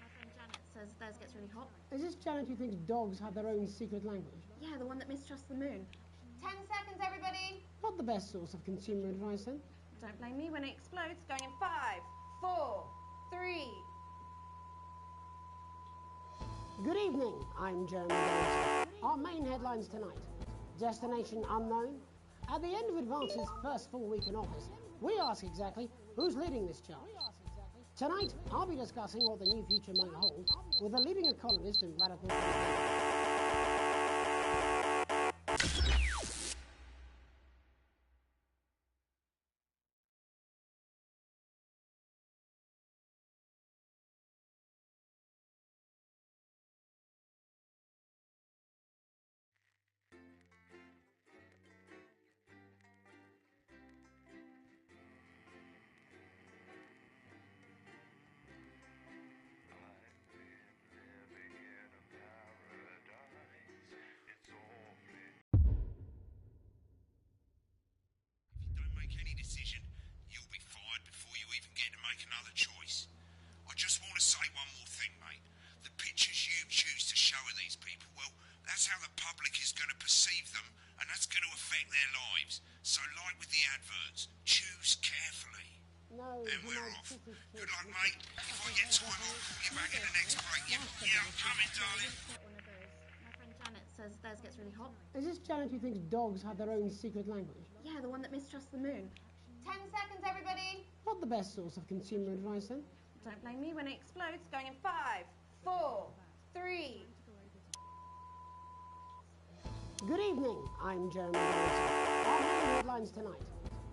My friend Janet says theirs gets really hot. Is this Janet who thinks dogs have their own secret language? Yeah, the one that mistrusts the moon. 10 seconds, everybody. Not the best source of consumer advice, then? Don't blame me when it explodes. Going in 5, 4, 3. Good evening, I'm Jeremy Johnson. Our main headlines tonight. Destination unknown. At the end of Advance's first full week in office, we ask exactly who's leading this charge. Tonight, I'll be discussing what the new future might hold with a leading economist and radical... Decision, you'll be fired before you even get to make another choice. I just want to say one more thing, mate. The pictures you choose to show of these people, well, that's how the public is going to perceive them, and that's going to affect their lives. So like with the adverts, choose carefully. No, and we're off. Good luck, mate. If I get time, I'll call you back in the next break. Yeah, I'm coming, darling. My friend Janet says theirs gets really hot. Is this Janet who thinks dogs have their own secret language? Yeah, the one that mistrusts the moon. 10 seconds, everybody. Not the best source of consumer advice, then? Don't blame me when it explodes. Going in 5, 4, 3. Good evening, I'm Jeremy Johnson. Our main headlines tonight.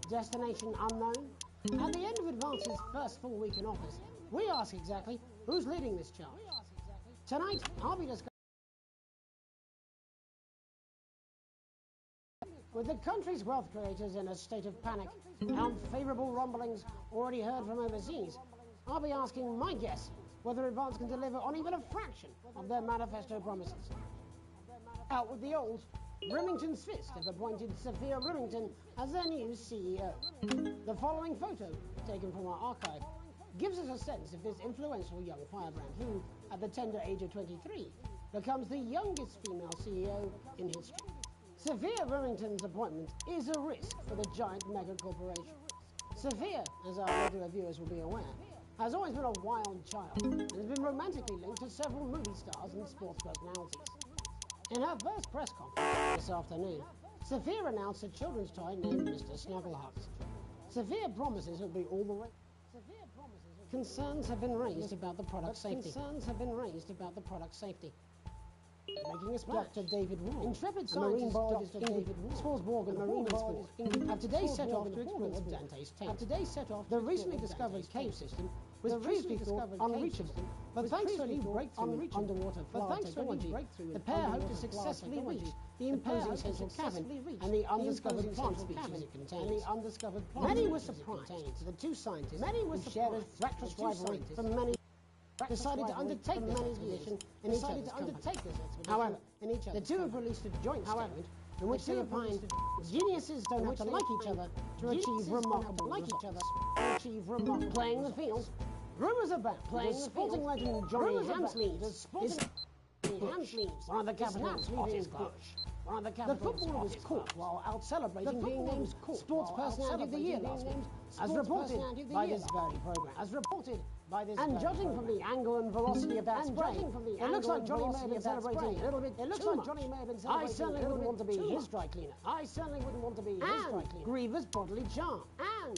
Destination unknown. At the end of Advance's first full week in office, we ask exactly who's leading this charge. Tonight, I'll be discussing with the country's wealth creators in a state of panic and unfavourable rumblings already heard from overseas, I'll be asking my guests whether Advance can deliver on even a fraction of their manifesto promises. Out with the old, Remington's fist have appointed Sophia Remington as their new CEO. The following photo, taken from our archive, gives us a sense of this influential young firebrand who, at the tender age of 23, becomes the youngest female CEO in history. Sophia Remington's appointment is a risk for the giant mega corporation. Sophia, as our regular viewers will be aware, has always been a wild child and has been romantically linked to several movie stars and sports personalities. In her first press conference this afternoon, Sophia announced a children's toy named Mr. Snugglehugs. Sophia promises it'll be all the way. Concerns have been raised about the product safety. Making a splash. Dr. David Wall, intrepid scientist Dr. David Wall, Sportsborg and marine experts, have today set off to explore Dante's tape. The recently discovered cave system was previously thought unreachable, but thanks to a new breakthrough in underwater flower technology, the pair hope to successfully reach the imposing central cavern and the undiscovered plant species it contains. Many were surprised that the two scientists, who shared a fractious rivalry for many decided to undertake this expedition in each other's company. However, the two have released a joint statement in which they opine geniuses don't have to like each other to achieve remarkable results. Playing the field. Rumours about playing the sporting legend Johnny Hamsleeves is one of the capital's hottest clubs. The footballer was caught while out celebrating being named Sports Personality of the Year last week, as reported by this very programme. And judging from the angle and velocity of that spray, it looks like Johnny may have been celebrating a little bit too much. I certainly wouldn't want to be his dry cleaner. And grievous bodily charm.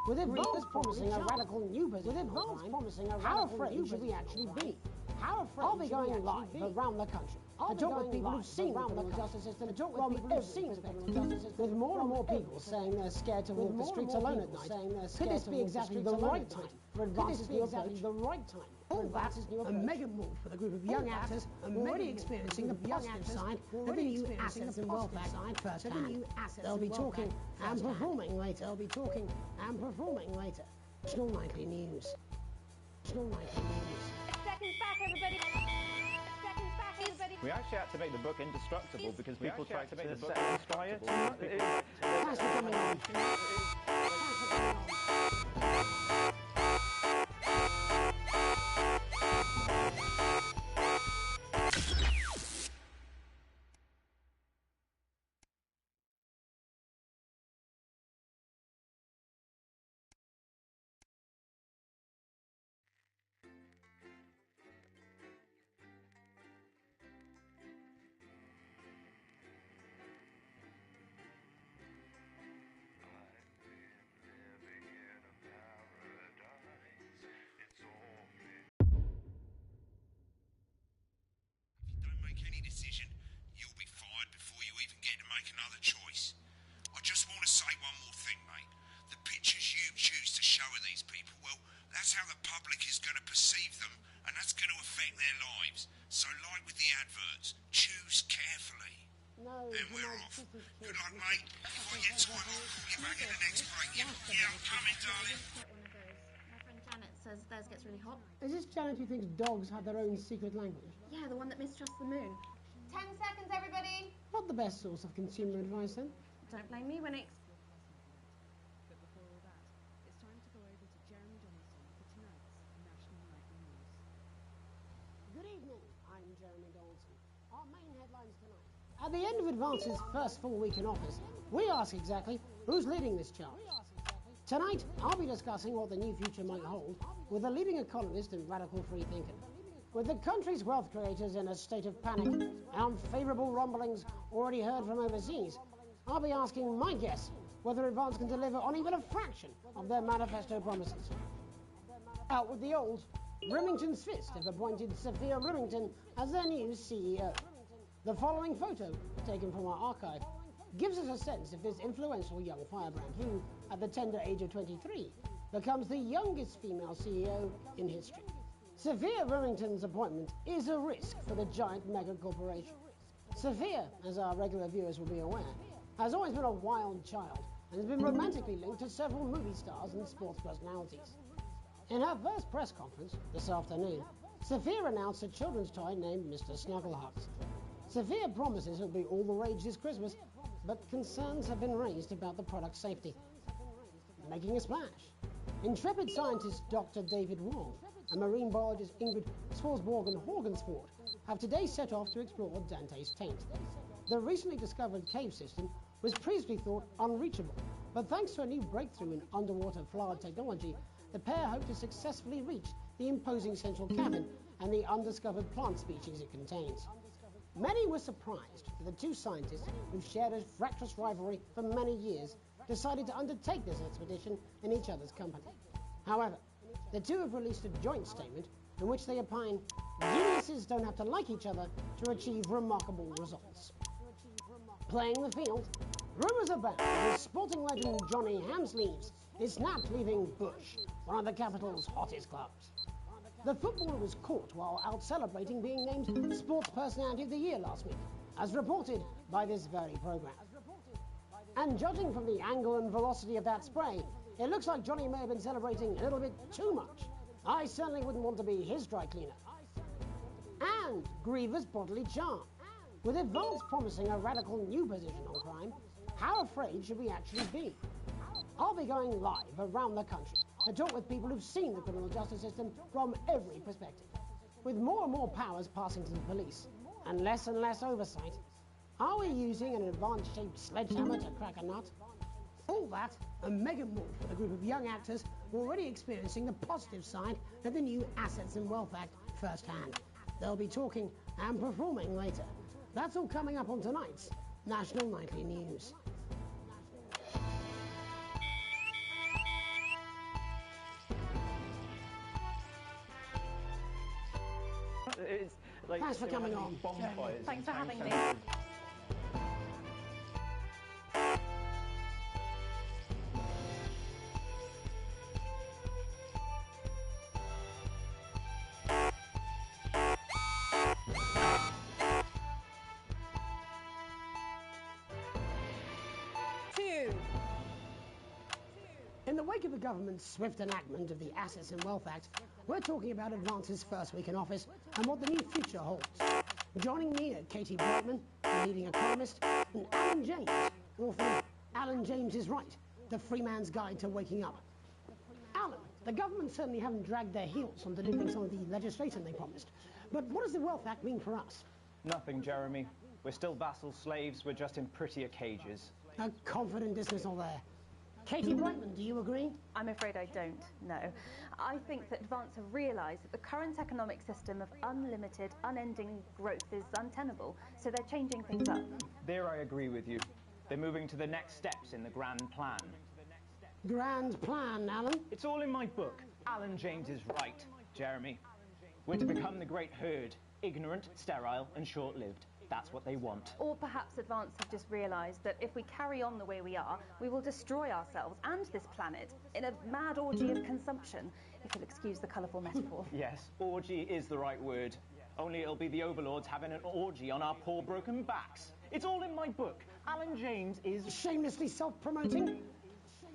With advance promising a radical new position of crime, how afraid should we actually be? I'll be going live around the country to talk with people who've seen the criminal justice system from every perspective, with more and more people saying they're scared to walk the streets alone at night. Could this be exactly the right time for advances new approach? All that and Megan Wolf with a group of young actors already experiencing the positive side of the new assets and welfare side firsthand. They'll be talking and performing later. National Nightly News. Seconds back, everybody. We actually had to make the book indestructible because people tried to make the book inspired. Thanks for coming on. Another choice. I just want to say one more thing, mate. The pictures you choose to show of these people, well, that's how the public is going to perceive them, and that's going to affect their lives. So, like with the adverts, choose carefully. And we're off. Good luck, mate. If I get time, I'll call you back in the next break. Yeah, I'm coming, darling. My friend Janet says theirs gets really hot. Is this Janet who thinks dogs have their own secret language? Yeah, the one that mistrusts the moon. 10 seconds, everybody. Not the best source of consumer advice, then. Don't blame me when it... But before all that, it's time to go over to Jeremy Donaldson for tonight's National Nightly News. Good evening, I'm Jeremy Donaldson. Our main headlines tonight. At the end of Advance's first full week in office, we ask exactly who's leading this charge. Tonight, I'll be discussing what the new future might hold with a leading economist and radical free thinker. With the country's wealth creators in a state of panic and unfavourable rumblings already heard from overseas, I'll be asking my guess whether Advance can deliver on even a fraction of their manifesto promises. Out with the old, Remington's Fist have appointed Sophia Remington as their new CEO. The following photo, taken from our archive, gives us a sense of this influential young firebrand who, at the tender age of 23, becomes the youngest female CEO in history. Sophia Remington's appointment is a risk for the giant mega corporation. Sophia, as our regular viewers will be aware, has always been a wild child and has been romantically linked to several movie stars and sports personalities. In her first press conference this afternoon, Sophia announced a children's toy named Mr. Snugglehugs. Sophia promises it'll be all the rage this Christmas, but concerns have been raised about the product's safety. Making a splash, intrepid scientist Dr. David Wong and marine biologist Ingrid Swarsborg-Horgensford have today set off to explore Dante's Taint. The recently discovered cave system was previously thought unreachable, but thanks to a new breakthrough in underwater flood technology, the pair hope to successfully reach the imposing central cavern and the undiscovered plant species it contains. Many were surprised that the two scientists, who've shared a fractious rivalry for many years, decided to undertake this expedition in each other's company. However, the two have released a joint statement in which they opine geniuses don't have to like each other to achieve remarkable results. Playing the field, rumours about the sporting legend Johnny Hamsleeves is snapped leaving Bush, one of the capital's hottest clubs. The footballer was caught while out celebrating being named Sports Personality of the Year last week, as reported by this very programme. And judging from the angle and velocity of that spray, it looks like Johnny may have been celebrating a little bit too much. I certainly wouldn't want to be his dry cleaner. And grievous bodily charm. With Advance promising a radical new position on crime, how afraid should we actually be? I'll be going live around the country to talk with people who've seen the criminal justice system from every perspective. With more and more powers passing to the police and less oversight, are we using an Advance-shaped sledgehammer to crack a nut? All that and Megan Wolf with a group of young actors already experiencing the positive side of the new Assets and Wealth Act firsthand. They'll be talking and performing later. That's all coming up on tonight's National Nightly News. Like, thanks for coming on. Thanks for having me. In the wake of the government's swift enactment of the Assets and Wealth Act, we're talking about Advance's first week in office and what the new future holds. Joining me are Katie Brightman, a leading economist, and Alan James, author of Alan James is Right, The Free Man's Guide to Waking Up. Alan, the government certainly haven't dragged their heels on delivering some of the legislation they promised. But what does the Wealth Act mean for us? Nothing, Jeremy. We're still vassal slaves, we're just in prettier cages. A confident dismissal there. Katie Brightman, do you agree? I'm afraid I don't, no. I think that Advance have realised that the current economic system of unlimited, unending growth is untenable, so they're changing things up. There I agree with you. They're moving to the next steps in the grand plan. Grand plan, Alan? It's all in my book. Alan James is Right, Jeremy. We're to become the great herd, ignorant, sterile and short-lived. That's what they want. Or perhaps Advance have just realised that if we carry on the way we are, we will destroy ourselves and this planet in a mad orgy of consumption, if you'll excuse the colourful metaphor. Yes, orgy is the right word. Only it'll be the overlords having an orgy on our poor broken backs. It's all in my book. Alan James is... Shamelessly self-promoting?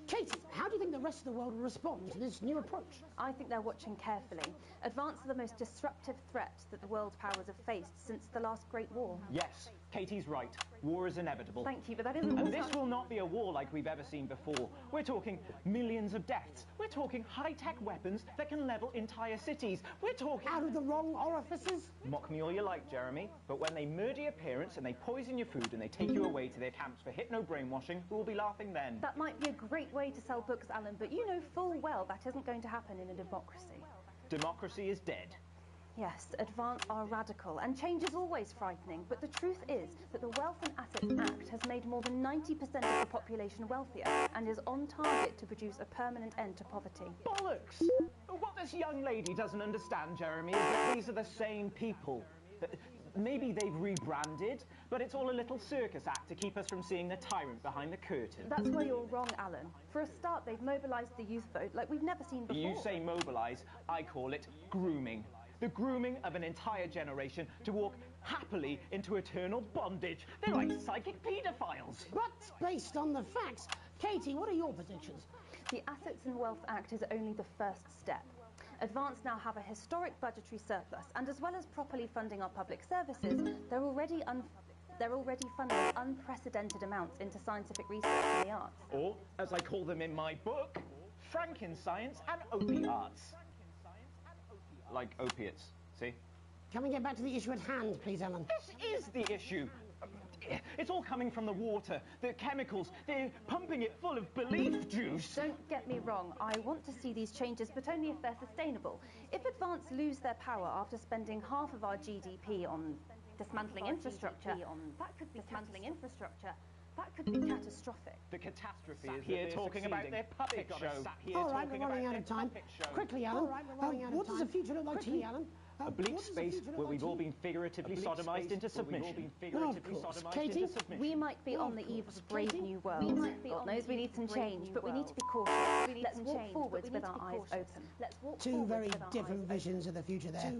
Katie, how do you think the rest of the world will respond to this new approach? I think they're watching carefully. Advance are the most disruptive threat that the world powers have faced since the last Great War. Yes, Katie's right. War is inevitable. Thank you, but that isn't... And this will not be a war like we've ever seen before. We're talking millions of deaths. We're talking high-tech weapons that can level entire cities. We're talking... Out of the wrong orifices? Mock me all you like, Jeremy, but when they murder your parents and they poison your food and they take you away to their camps for hypno-brainwashing, who will be laughing then? That might be a great way to sell books, Alan, but you know full well that isn't going to happen in a democracy. Democracy is dead. Yes, Advance are radical, and change is always frightening, but the truth is that the Wealth and Assets Act has made more than 90% of the population wealthier, and is on target to produce a permanent end to poverty. Bollocks! What this young lady doesn't understand, Jeremy, is that these are the same people. Maybe they've rebranded, but it's all a little circus act to keep us from seeing the tyrant behind the curtain. That's where you're wrong, Alan. For a start, they've mobilised the youth vote like we've never seen before. You say mobilise, I call it grooming. The grooming of an entire generation to walk happily into eternal bondage. They're like psychic paedophiles. But based on the facts, Katie, what are your predictions? The Assets and Wealth Act is only the first step. Advance now have a historic budgetary surplus, and as well as properly funding our public services, they're already funding unprecedented amounts into scientific research and the arts. Or, as I call them in my book, Frankenscience and opiates. Like opiates, see? Can we get back to the issue at hand, please, Alan? This is the issue. It's all coming from the water, the chemicals. They're pumping it full of belief juice. Don't get me wrong. I want to see these changes, but only if they're sustainable. If Advance lose their power after spending half of our GDP on dismantling infrastructure, that could be catastrophic. The catastrophe is here talking about their puppet show. All right, we're running out of time. Quickly, Alan. What does the future look like to you, Alan? A bleak space where we've all been figuratively sodomized into submission. Of course. Katie? We might be on the eve of a brave new world. God knows we need some change, but we need to be cautious. Let's walk forwards with our eyes open. Two very different visions of the future there.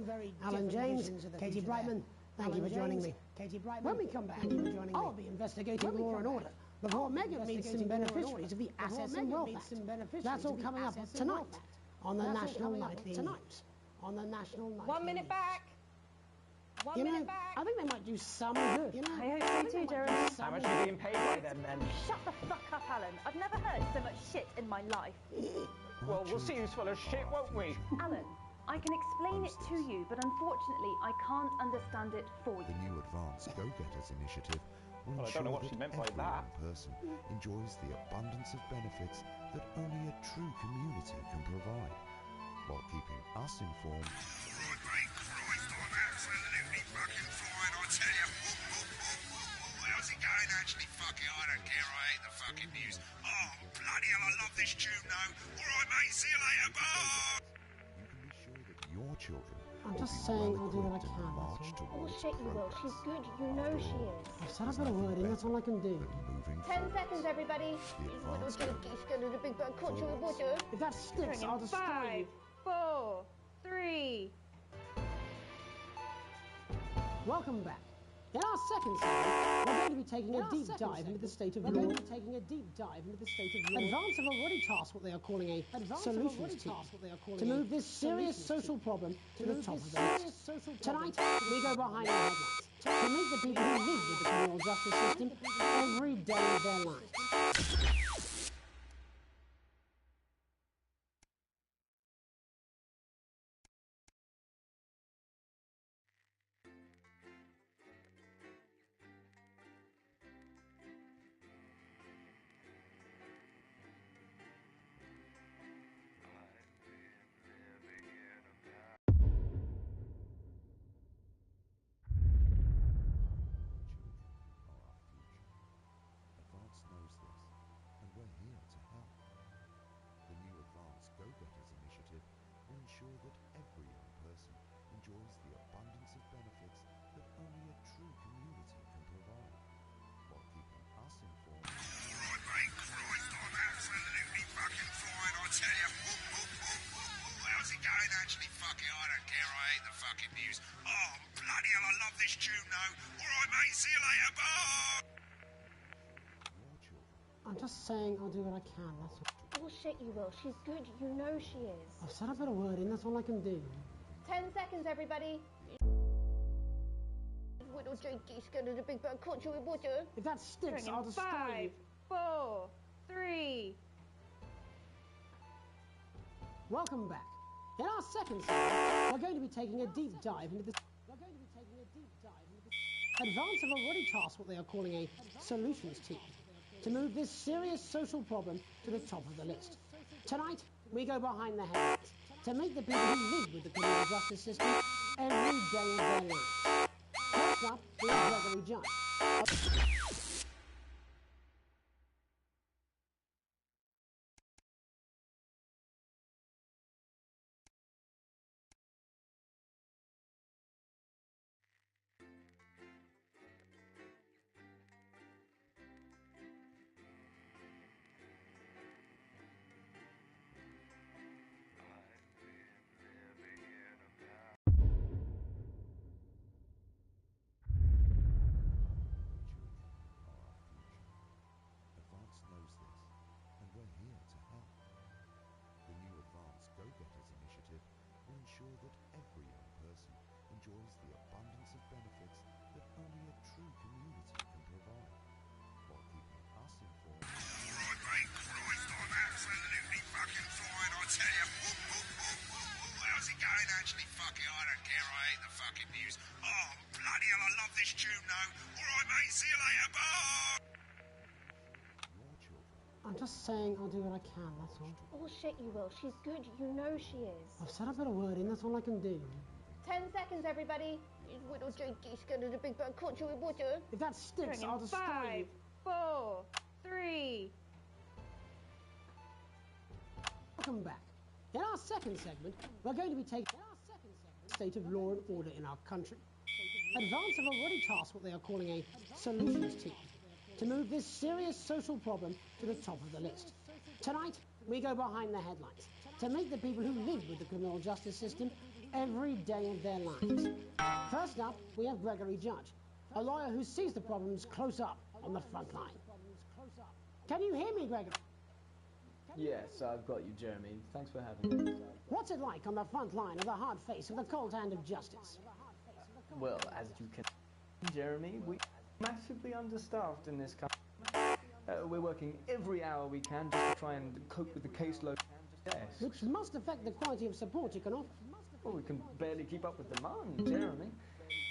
Alan James, Katie Brightman, thank you for joining me. When we come back, I'll be investigating law and order before Megan meets some beneficiaries of the Assets and Wealth Act. That's all coming up tonight on the National Nightly News. On the National Nightly 1 minute back. 1 minute back. I think they might do some good. I hope so too, Jeremy. How much are you being paid by them then? Shut the fuck up, Alan. I've never heard so much shit in my life. Well, we'll see who's full of shit, won't we? Alan, I can explain it to you, but unfortunately I can't understand it for you. The new Advanced Go-Getters initiative will Well, I ensure don't know what she that meant by every that. young person enjoys the abundance of benefits that only a true community can provide, while keeping us informed. Right, mate, Christ, I'm absolutely fucking flying, I tell you. How's it going, actually? Fuck it, I don't care, I hate the fucking news. Oh, bloody hell, I love this tune, though. All right, mate, see you later, bye! Your children I'm will just be saying well I'll do what I equipped in can, the march that's all. towards Bullshit you will. progress. She's good. You know she is. I've said I've got a word in, that's all I can do. Moving 10 seconds, everybody. the advanced He's going to the big bad culture with water. If that sticks, I'll destroy 5, you. 4, 3. Welcome back. In our second segment, we're going to be taking a deep dive into the state of law. Advance have already tasked what they are calling a solutions team to move this serious social problem to the top of the list. Tonight, we go behind the headlines to meet the people who live with the criminal justice system every day of their lives. Advance knows this, and we're here to help. The new Advanced Go-Getters initiative will ensure that every young person enjoys the abundance of benefits that only a true community can provide, while keeping us informed. Right, mate, Christ, I'm absolutely fucking flying, I tell you. How's it going, actually? Fuck it, I don't care, I hate the fucking news. Oh, bloody hell, I love this tune, though. All right, mate, see you later, bye! I'm just saying I'll do what I can, that's all. Bullshit you will. She's good. You know she is. I've said I've got a word in, that's all I can do. 10 seconds, everybody. He's going to the big bad culture with water. If that sticks, I'll destroy 5, you. 4, 3. Welcome back. In our second segment, we're going to be taking a deep dive into the... Advance have already tasked what they are calling a solutions team to move this serious social problem to the top of the list. Tonight, we go behind the headlines to meet the people who live with the criminal justice system every day of their lives. First up, we have Gregory Judge. Advance knows this, and we're here to help. The new Advanced Go-Getters initiative will ensure that every young person enjoys the abundance of benefits that only a true community can provide, while keeping us informed. Right, mate, Christ, I'm absolutely fucking flying, I tell you. How's it going, actually? Fuck it, I don't care, I hate the fucking news. Oh, bloody hell, I love this tune, though. All right, mate, see you later, bye! I'm just saying I'll do what I can, that's all. Bullshit you will. She's good. You know she is. I've said I've got a word in, that's all I can do. 10 seconds, everybody. He's going to the big bad culture with water. If that sticks, I'll destroy 5, you. 4, 3. Welcome back. In our second segment, we're going to be taking the state of law and order in our country. Advance have already tasked what they are calling a solutions team to move this serious social problem to the top of the list. Tonight, we go behind the headlines to meet the people who live with the criminal justice system every day of their lives. First up, we have Gregory Judge, a lawyer who sees the problems close up on the front line. Can you hear me, Gregory? Yes, I've got you, Jeremy. Thanks for having me. What's it like on the front line of the hard face of the cold hand of justice? Well, as you can see, Jeremy, we're massively understaffed in this country. We're working every hour we can just to try and cope with the caseload. Yes. Which must affect the quality of support you can offer. Well, we can barely keep up with demand, Jeremy.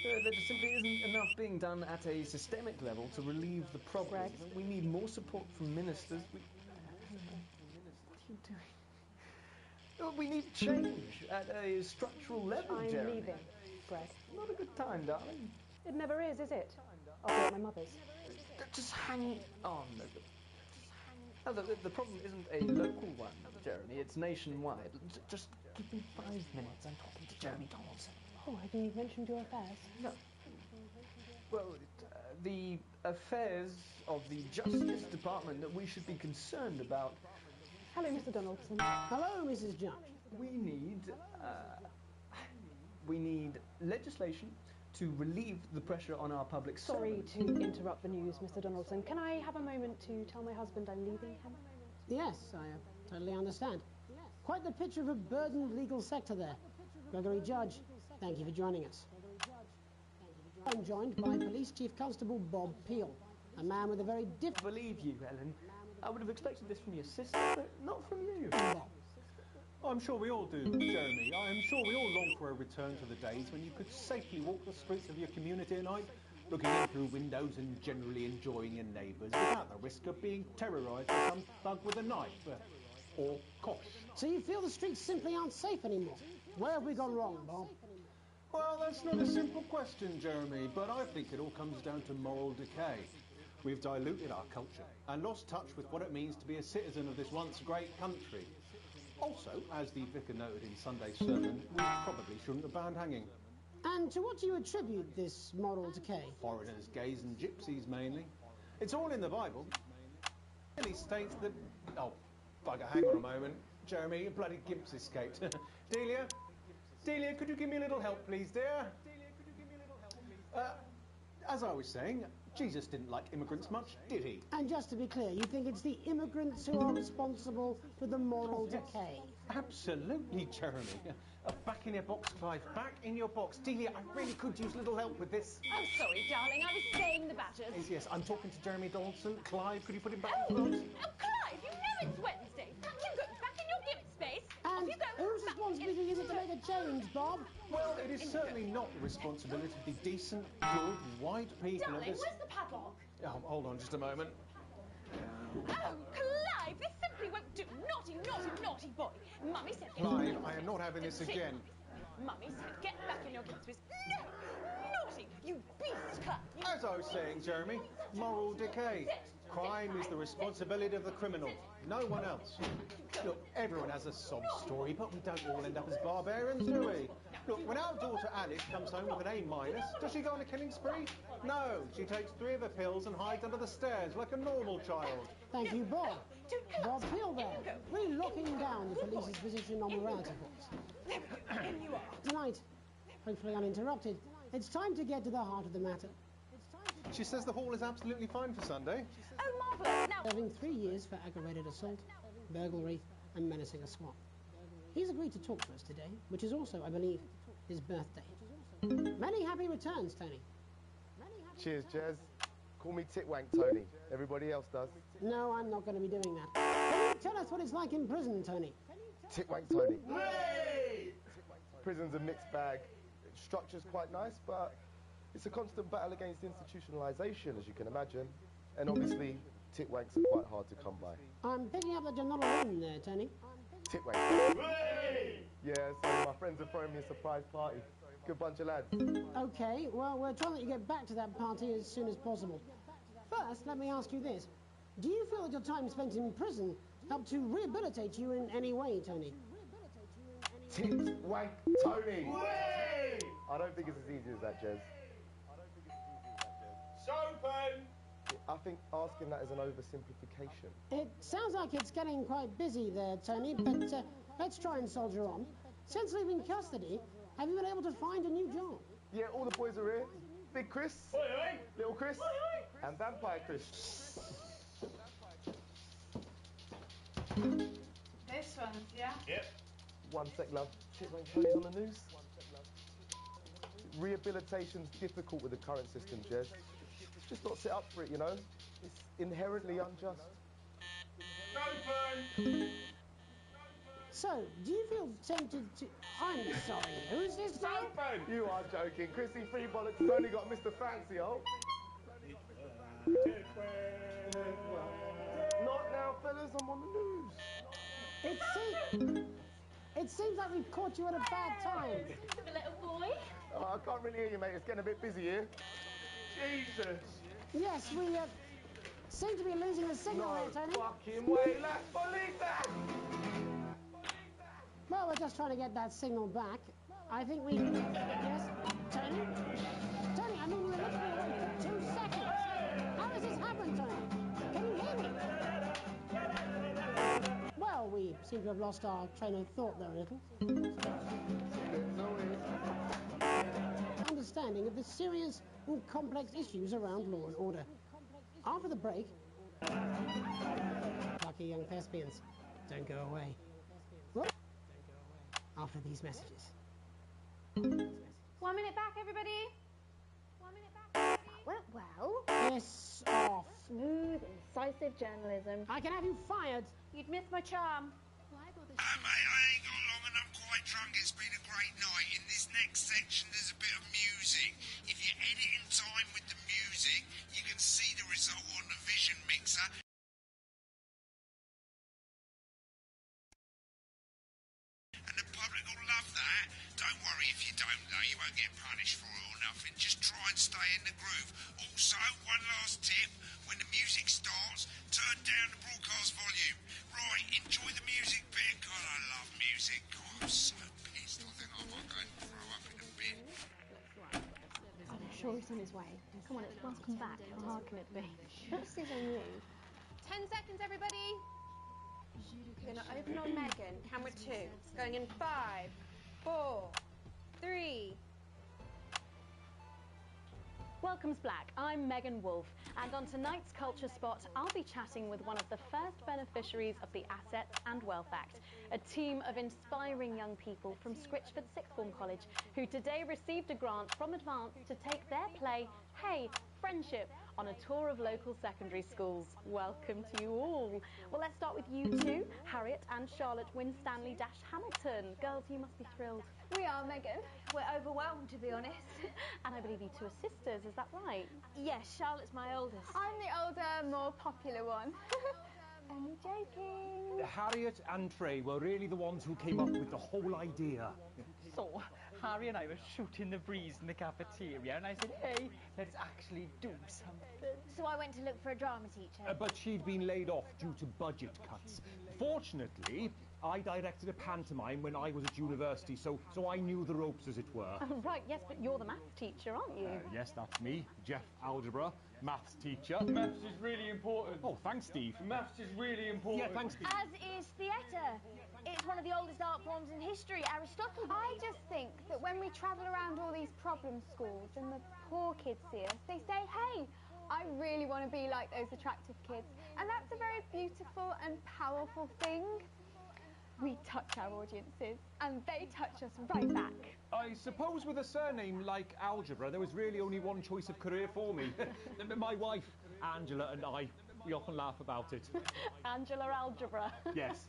There just simply isn't enough being done at a systemic level to relieve the problem. We need more support from ministers. What are you doing? We need change at a structural level, I'm Jeremy. leaving, Greg. Not a good time, darling. It never is it? I'll be at my mother's. Just hang on. No, the problem isn't a local one, Jeremy. It's nationwide. Just give me 5 minutes. I'm talking to Jeremy Donaldson. Oh, have you mentioned your affairs? No. Well, the affairs of the Justice Department that we should be concerned about. Hello, Mr. Donaldson. Hello, Mrs. Judge. We need legislation to relieve the pressure on our public Sorry servants. to interrupt the news, Mr. Donaldson. Can I have a moment to tell my husband I'm leaving him? Yes, I totally understand. Quite the picture of a burdened legal sector there. Gregory Judge, thank you for joining us. I'm joined by Police Chief Constable Bob Peel, a man with a very different... I believe you, Helen. I would have expected this from your sister, but not from you. I'm sure we all do, Jeremy. I am sure we all long for a return to the days when you could safely walk the streets of your community at night, looking in through windows and generally enjoying your neighbours without the risk of being terrorised by some thug with a knife or cosh. So you feel the streets simply aren't safe anymore? Where have we gone wrong, Bob? Well, that's not a simple question, Jeremy, but I think it all comes down to moral decay. We've diluted our culture and lost touch with what it means to be a citizen of this once great country. Also, as the vicar noted in Sunday's sermon, we probably shouldn't have banned hanging. And to what do you attribute this moral decay? Foreigners, gays and gypsies mainly. It's all in the Bible. It really states that... Oh, bugger, hang on a moment. Jeremy, a bloody gimp's escaped. Delia, could you give me a little help, please, dear? As I was saying, Jesus didn't like immigrants much, did he? And just to be clear, you think it's the immigrants who are responsible for the moral decay? Absolutely, Jeremy. Back in your box, Clive. Back in your box. Delia, I really could use a little help with this. I'm sorry, darling. I was saying the batters. Yes, I'm talking to Jeremy Donaldson. Clive, could you put him back in the box? Oh, Clive, you know it's Wednesday. Back you go. Back in your gimp space. And whose responsibility is it to make a change, Bob? Well, it is certainly not the responsibility of the decent, good, white people Darling, of this... where's the padlock? Oh, hold on just a moment. Oh, Clive, this simply won't do. Naughty, naughty, naughty boy. Mummy said... Clive, I am not having this again. Mummy said get back in your gimp space. No! Naughty, you beast, Clive. As I was saying, Jeremy, moral decay. Crime is the responsibility of the criminal, no one else. Look, everyone has a sob story, but we don't all end up as barbarians, do we? Look, when our daughter Alice comes home with an A-, does she go on a killing spree? No, she takes 3 of her pills and hides under the stairs like a normal child. Thank you, Bob. Bob Peel there, really locking down the police's position on morality points. Tonight, hopefully uninterrupted, it's time to get to the heart of the matter. She says the hall is absolutely fine for Sunday. Oh, marvellous. Now... Serving 3 years for aggravated assault, burglary and menacing a swat. He's agreed to talk to us today, which is also, I believe, his birthday. Many happy returns, Tony. Cheers, Jez. Call me Titwank Tony. Everybody else does. No, I'm not going to be doing that. Can you tell us what it's like in prison, Tony? Titwank Tony. Hey! Prison's a mixed bag. Structure's quite nice, but it's a constant battle against institutionalisation, as you can imagine. And obviously, titwanks are quite hard to come by. I'm picking up that you're not alone there, Tony. Titwank. Yeah, so my friends are throwing me a surprise party. Good bunch of lads. Okay, well, we're trying to let you get back to that party as soon as possible. First, let me ask you this. Do you feel that your time spent in prison helped to rehabilitate you in any way, Tony? Titwank Tony! I don't think it's as easy as that, Jez. Open! I think asking that is an oversimplification. It sounds like it's getting quite busy there, Tony, but let's try and soldier on. Since leaving custody, have you been able to find a new job? Yeah, all the boys are here. Big Chris, Little Chris, and Vampire Chris. This one, yeah? Yep. One sec, love. Titwank Tony's on the news. Rehabilitation's difficult with the current system, Jez. It's just not set up for it, you know? It's inherently unjust. Open! So, do you feel tempted to... I'm sorry, who's this now? Open! You are joking. Chrissy Freebollocks has only got Mr. Fancy, oh. Not now, fellas, I'm on the news. It seems like we've caught you at a bad time. The little boy? Oh, I can't really hear you, mate. It's getting a bit busy here. Jesus! Yes, we seem to be losing the signal here, Tony. Fucking way, lads! Police! Well, we're just trying to get that signal back. I think we... Yes, Tony? Tony, I mean, we were literally away for 2 seconds. How has this happened, Tony? Can you hear me? Well, we seem to have lost our train of thought there a little. Understanding of the serious and complex issues around law and order. After the break... Lucky young thespians, don't go away. Well, after these messages. 1 minute back, everybody. 1 minute back. Went well. Piss off. Smooth, incisive journalism. I can have you fired. You'd miss my charm. Mate, I ain't got long and I'm quite drunk. It's been a great night. In this next section, there's a bit of music. If you edit in time with the music, you can see the result on the vision mixer. And the public will love that. Don't worry if you don't, though. You won't get punished for it or nothing. Just try and stay in the groove. Also, one last tip. When the music starts, turn down the broadcast volume. Right, enjoy the music bit. God, I love music. God, I'm so pissed. I think I might go and throw up in a bin. I'm sure he's on his way. Come on, it's welcome back. How hard can it be? This is on you. 10 seconds, everybody. You're going to open on Megan. Camera 2. Going in 5, 4, 3. Welcome's Black. I'm Megan Wolfe, and on tonight's Culture Spot, I'll be chatting with one of the first beneficiaries of the Assets and Wealth Act, a team of inspiring young people from Scritchford Sixth Form College who today received a grant from Advance to take their play, Hey, Friendship, on a tour of local secondary schools. Welcome to you all. Well, let's start with you two, Harriet and Charlotte Winstanley-Hamilton. Girls, you must be thrilled. We are, Megan. We're overwhelmed, to be honest. And I believe you two are sisters, is that right? Yes, Charlotte's my oldest. I'm the older, more popular one. I'm joking. Harriet and Trey were really the ones who came up with the whole idea. So, Harry and I were shooting the breeze in the cafeteria, and I said, hey, let's actually do something. So I went to look for a drama teacher. But she'd been laid off due to budget cuts. Fortunately, I directed a pantomime when I was at university, so I knew the ropes, as it were. Right, yes, but you're the maths teacher, aren't you? Yes, that's me, Jeff Algebra, maths teacher. Maths is really important. Oh, thanks, Steve. Maths is really important. Yeah, thanks, Steve. As is theatre. It's one of the oldest art forms in history, Aristotle. I just think that when we travel around all these problem schools and the poor kids see us, they say, hey, I really want to be like those attractive kids. And that's a very beautiful and powerful thing. We touch our audiences, and they touch us right back. I suppose with a surname like Algebra, there was really only one choice of career for me. My wife, Angela, and I, we often laugh about it. Angela Algebra. Yes.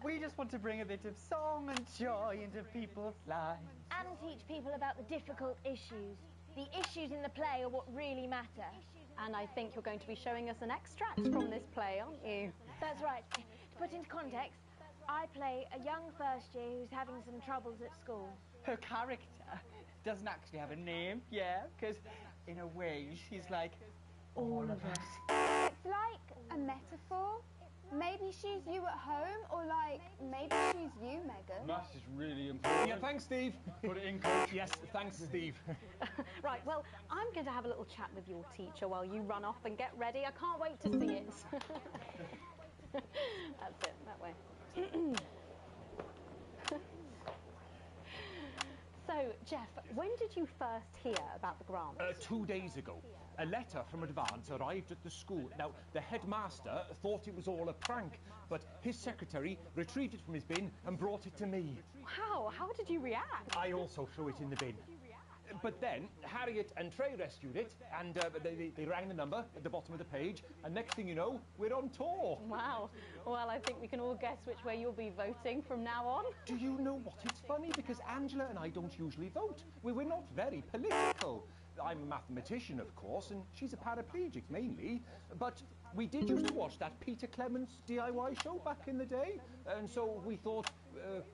We just want to bring a bit of song and joy into people's lives. And teach people about the difficult issues. The issues in the play are what really matter. And I think you're going to be showing us an extract from this play, aren't you? That's right. To put into context, I play a young first year who's having some troubles at school. Her character doesn't actually have a name, yeah, because in a way she's like all of us. It's like a metaphor. Maybe she's you at home, or like, maybe she's you, Megan. Maths is really important. Yeah, thanks, Steve. Put it in, coach. Yes, thanks, Steve. Right, well, I'm going to have a little chat with your teacher while you run off and get ready. I can't wait to see it. That's it, that way. So, Jeff, when did you first hear about the grant? 2 days ago. A letter from Advance arrived at the school. Now, the headmaster thought it was all a prank, but his secretary retrieved it from his bin and brought it to me. Wow, how did you react? I also threw it in the bin. But then Harriet and Trey rescued it, and they rang the number at the bottom of the page, and next thing you know, we're on tour. Wow. Well, I think we can all guess which way you'll be voting from now on. Do you know what? It's funny, because Angela and I don't usually vote. We're not very political. I'm a mathematician, of course, and she's a paraplegic, mainly. But we did used to watch that Peter Clements DIY show back in the day, and so we thought,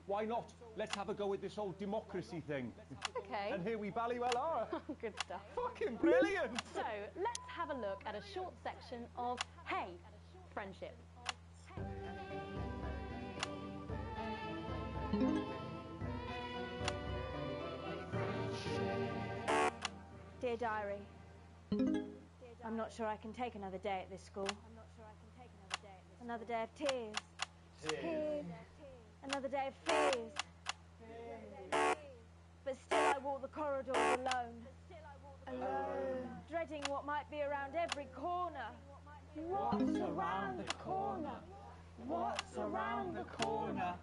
why not? Let's have a go at this old democracy thing. Okay. And here we bally well are. Good stuff. Fucking brilliant! So, let's have a look at a short section of Hey, Friendship. Dear Diary, I'm not sure I can take another day at this school. Another day of tears. Tears. Another day of fears. But still I walk the corridors alone. Alone. Dreading what might be around every corner. What's around the corner? What's around the corner?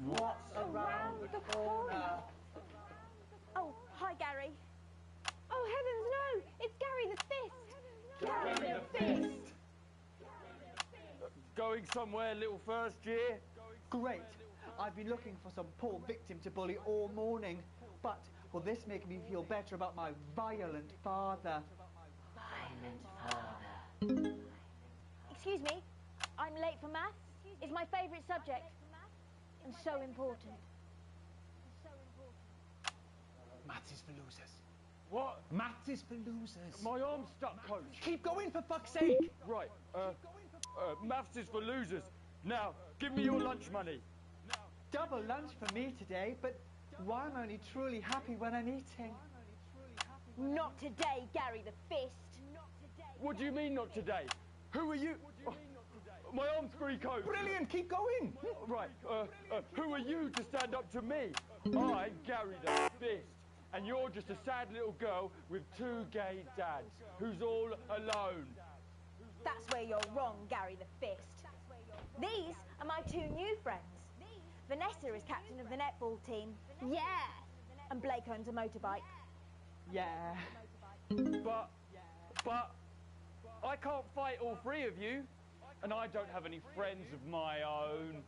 What's around the corner? Oh, hi Gary. Oh, heavens no! It's Gary the Fist! Gary the Fist! Going somewhere, little first year? Great. I've been looking for some poor victim to bully all morning. But will this make me feel better about my violent father? Violent father. Excuse me, I'm late for maths. It's my favourite subject. And so important. Maths is for losers. What? Maths is for losers. My arm's stuck, coach. Keep going, for fuck's sake! Right, maths is for losers. Now, give me your lunch money. Double lunch for me today, but why am I only truly happy when I'm eating? Not today, Gary the Fist. What do you mean not today? Who are you? Oh, my arm's free, coach. Brilliant, keep going. Right, who are you to stand up to me? I'm Gary the Fist. And you're just a sad little girl with 2 gay dads who's all alone. That's where you're wrong, Gary the Fist. These are my 2 new friends. Vanessa is captain of the netball team. Yeah. And Blake owns a motorbike. Yeah. But I can't fight all 3 of you. And I don't have any friends of my own.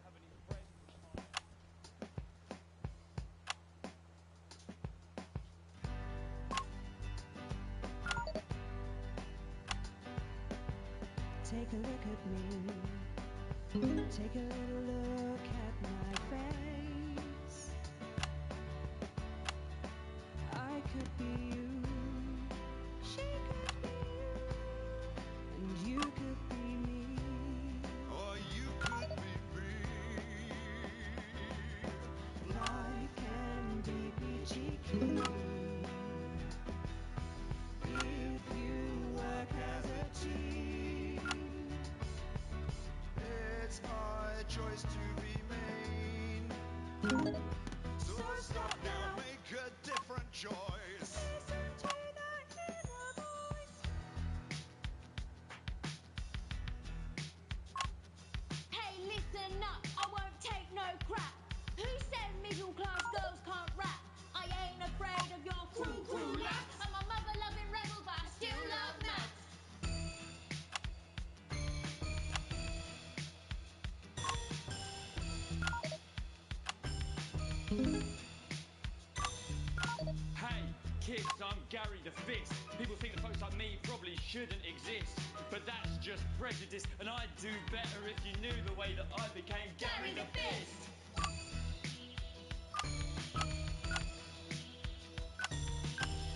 Take a look at me. Take a little look at my face. I could be you. She could be you. And you could be me. Or you could be me. Life can be peachy keen. If you work as a team. It's our choice to remain. So stop now, make a different choice. Hey, listen up, I won't take no crap. Who said middle-class girls can't rap? I ain't afraid of your crew laps. I'm a mother-loving rebel, but I still love maths. Hey, kids, I'm Gary the Fist. People think that folks like me probably shouldn't exist. But that's just prejudice, and I'd do better if you knew the way that I became Gary the Fist.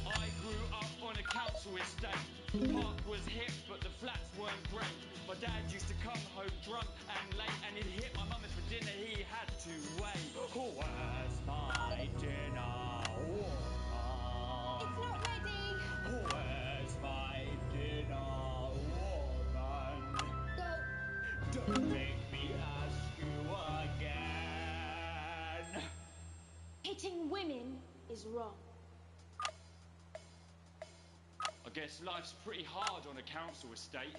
I grew up on a council estate. The park was hip, but the flats weren't great. My dad used to come home drunk and late, and he'd hit my mum for dinner, he had to wait. Where's my dinner? It's not ready. Where's my dinner, woman? Don't make me ask you again. Hitting women is wrong. I guess life's pretty hard on a council estate.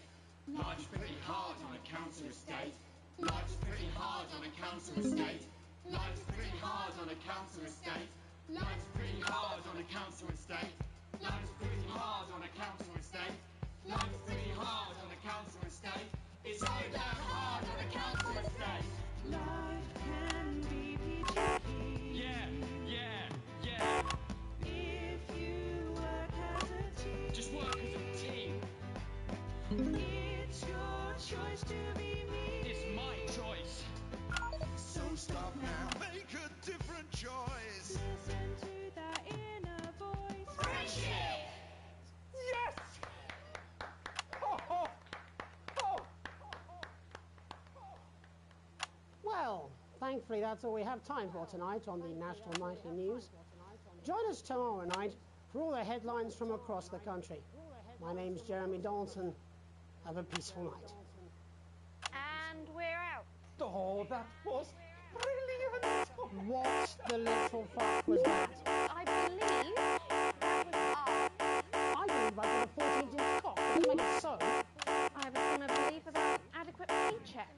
Life's pretty hard on a council estate. Life's pretty hard on a council estate. Life's pretty hard on a council estate. Life's pretty hard on a council estate. Life's pretty hard on a council estate. Life's pretty hard on a council estate. It's so damn hard on a council estate. Life can be peachy. Yeah. If you work as a team. Just work as a team. It's your choice to be me. It's my choice. So stop now, make a different choice. Listen to that inner voice. Friendship! Yes! Oh. Well, thankfully that's all we have time for tonight on the National Nightly News. Join us tomorrow night for all the headlines from across the country. My name's Jeremy Dalton. Have a peaceful night. And we're out. Oh, that was brilliant! What the little fuck was that? I believe that was art. I believe I got a 14-inch cock. Don't make it so. I was going to believe about adequate paycheck.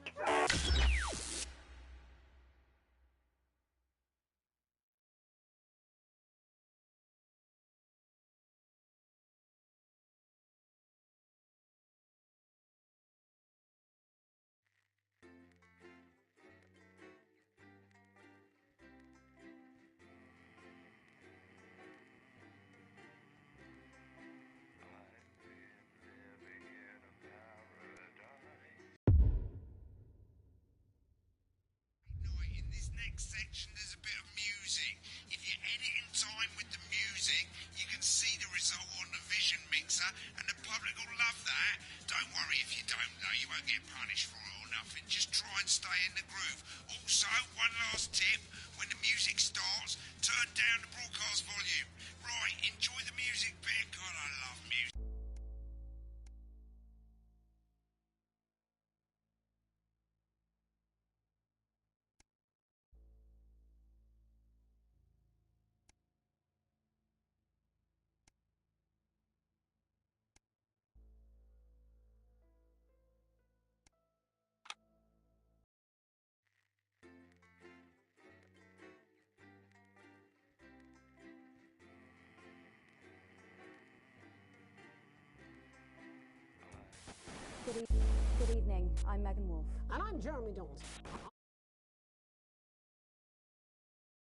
In this next section, there's a bit of music. If you edit in time with the music, you can see the result on the Vision Mixer, and the public will love that. Don't worry if you don't know, you won't get punished for it or nothing. Just try and stay in the groove. Also, one last tip, when the music starts, turn down the broadcast volume. Right, enjoy the music bit. God, I love music. Good evening. I'm Megan Wolf. And I'm Jeremy Dalton.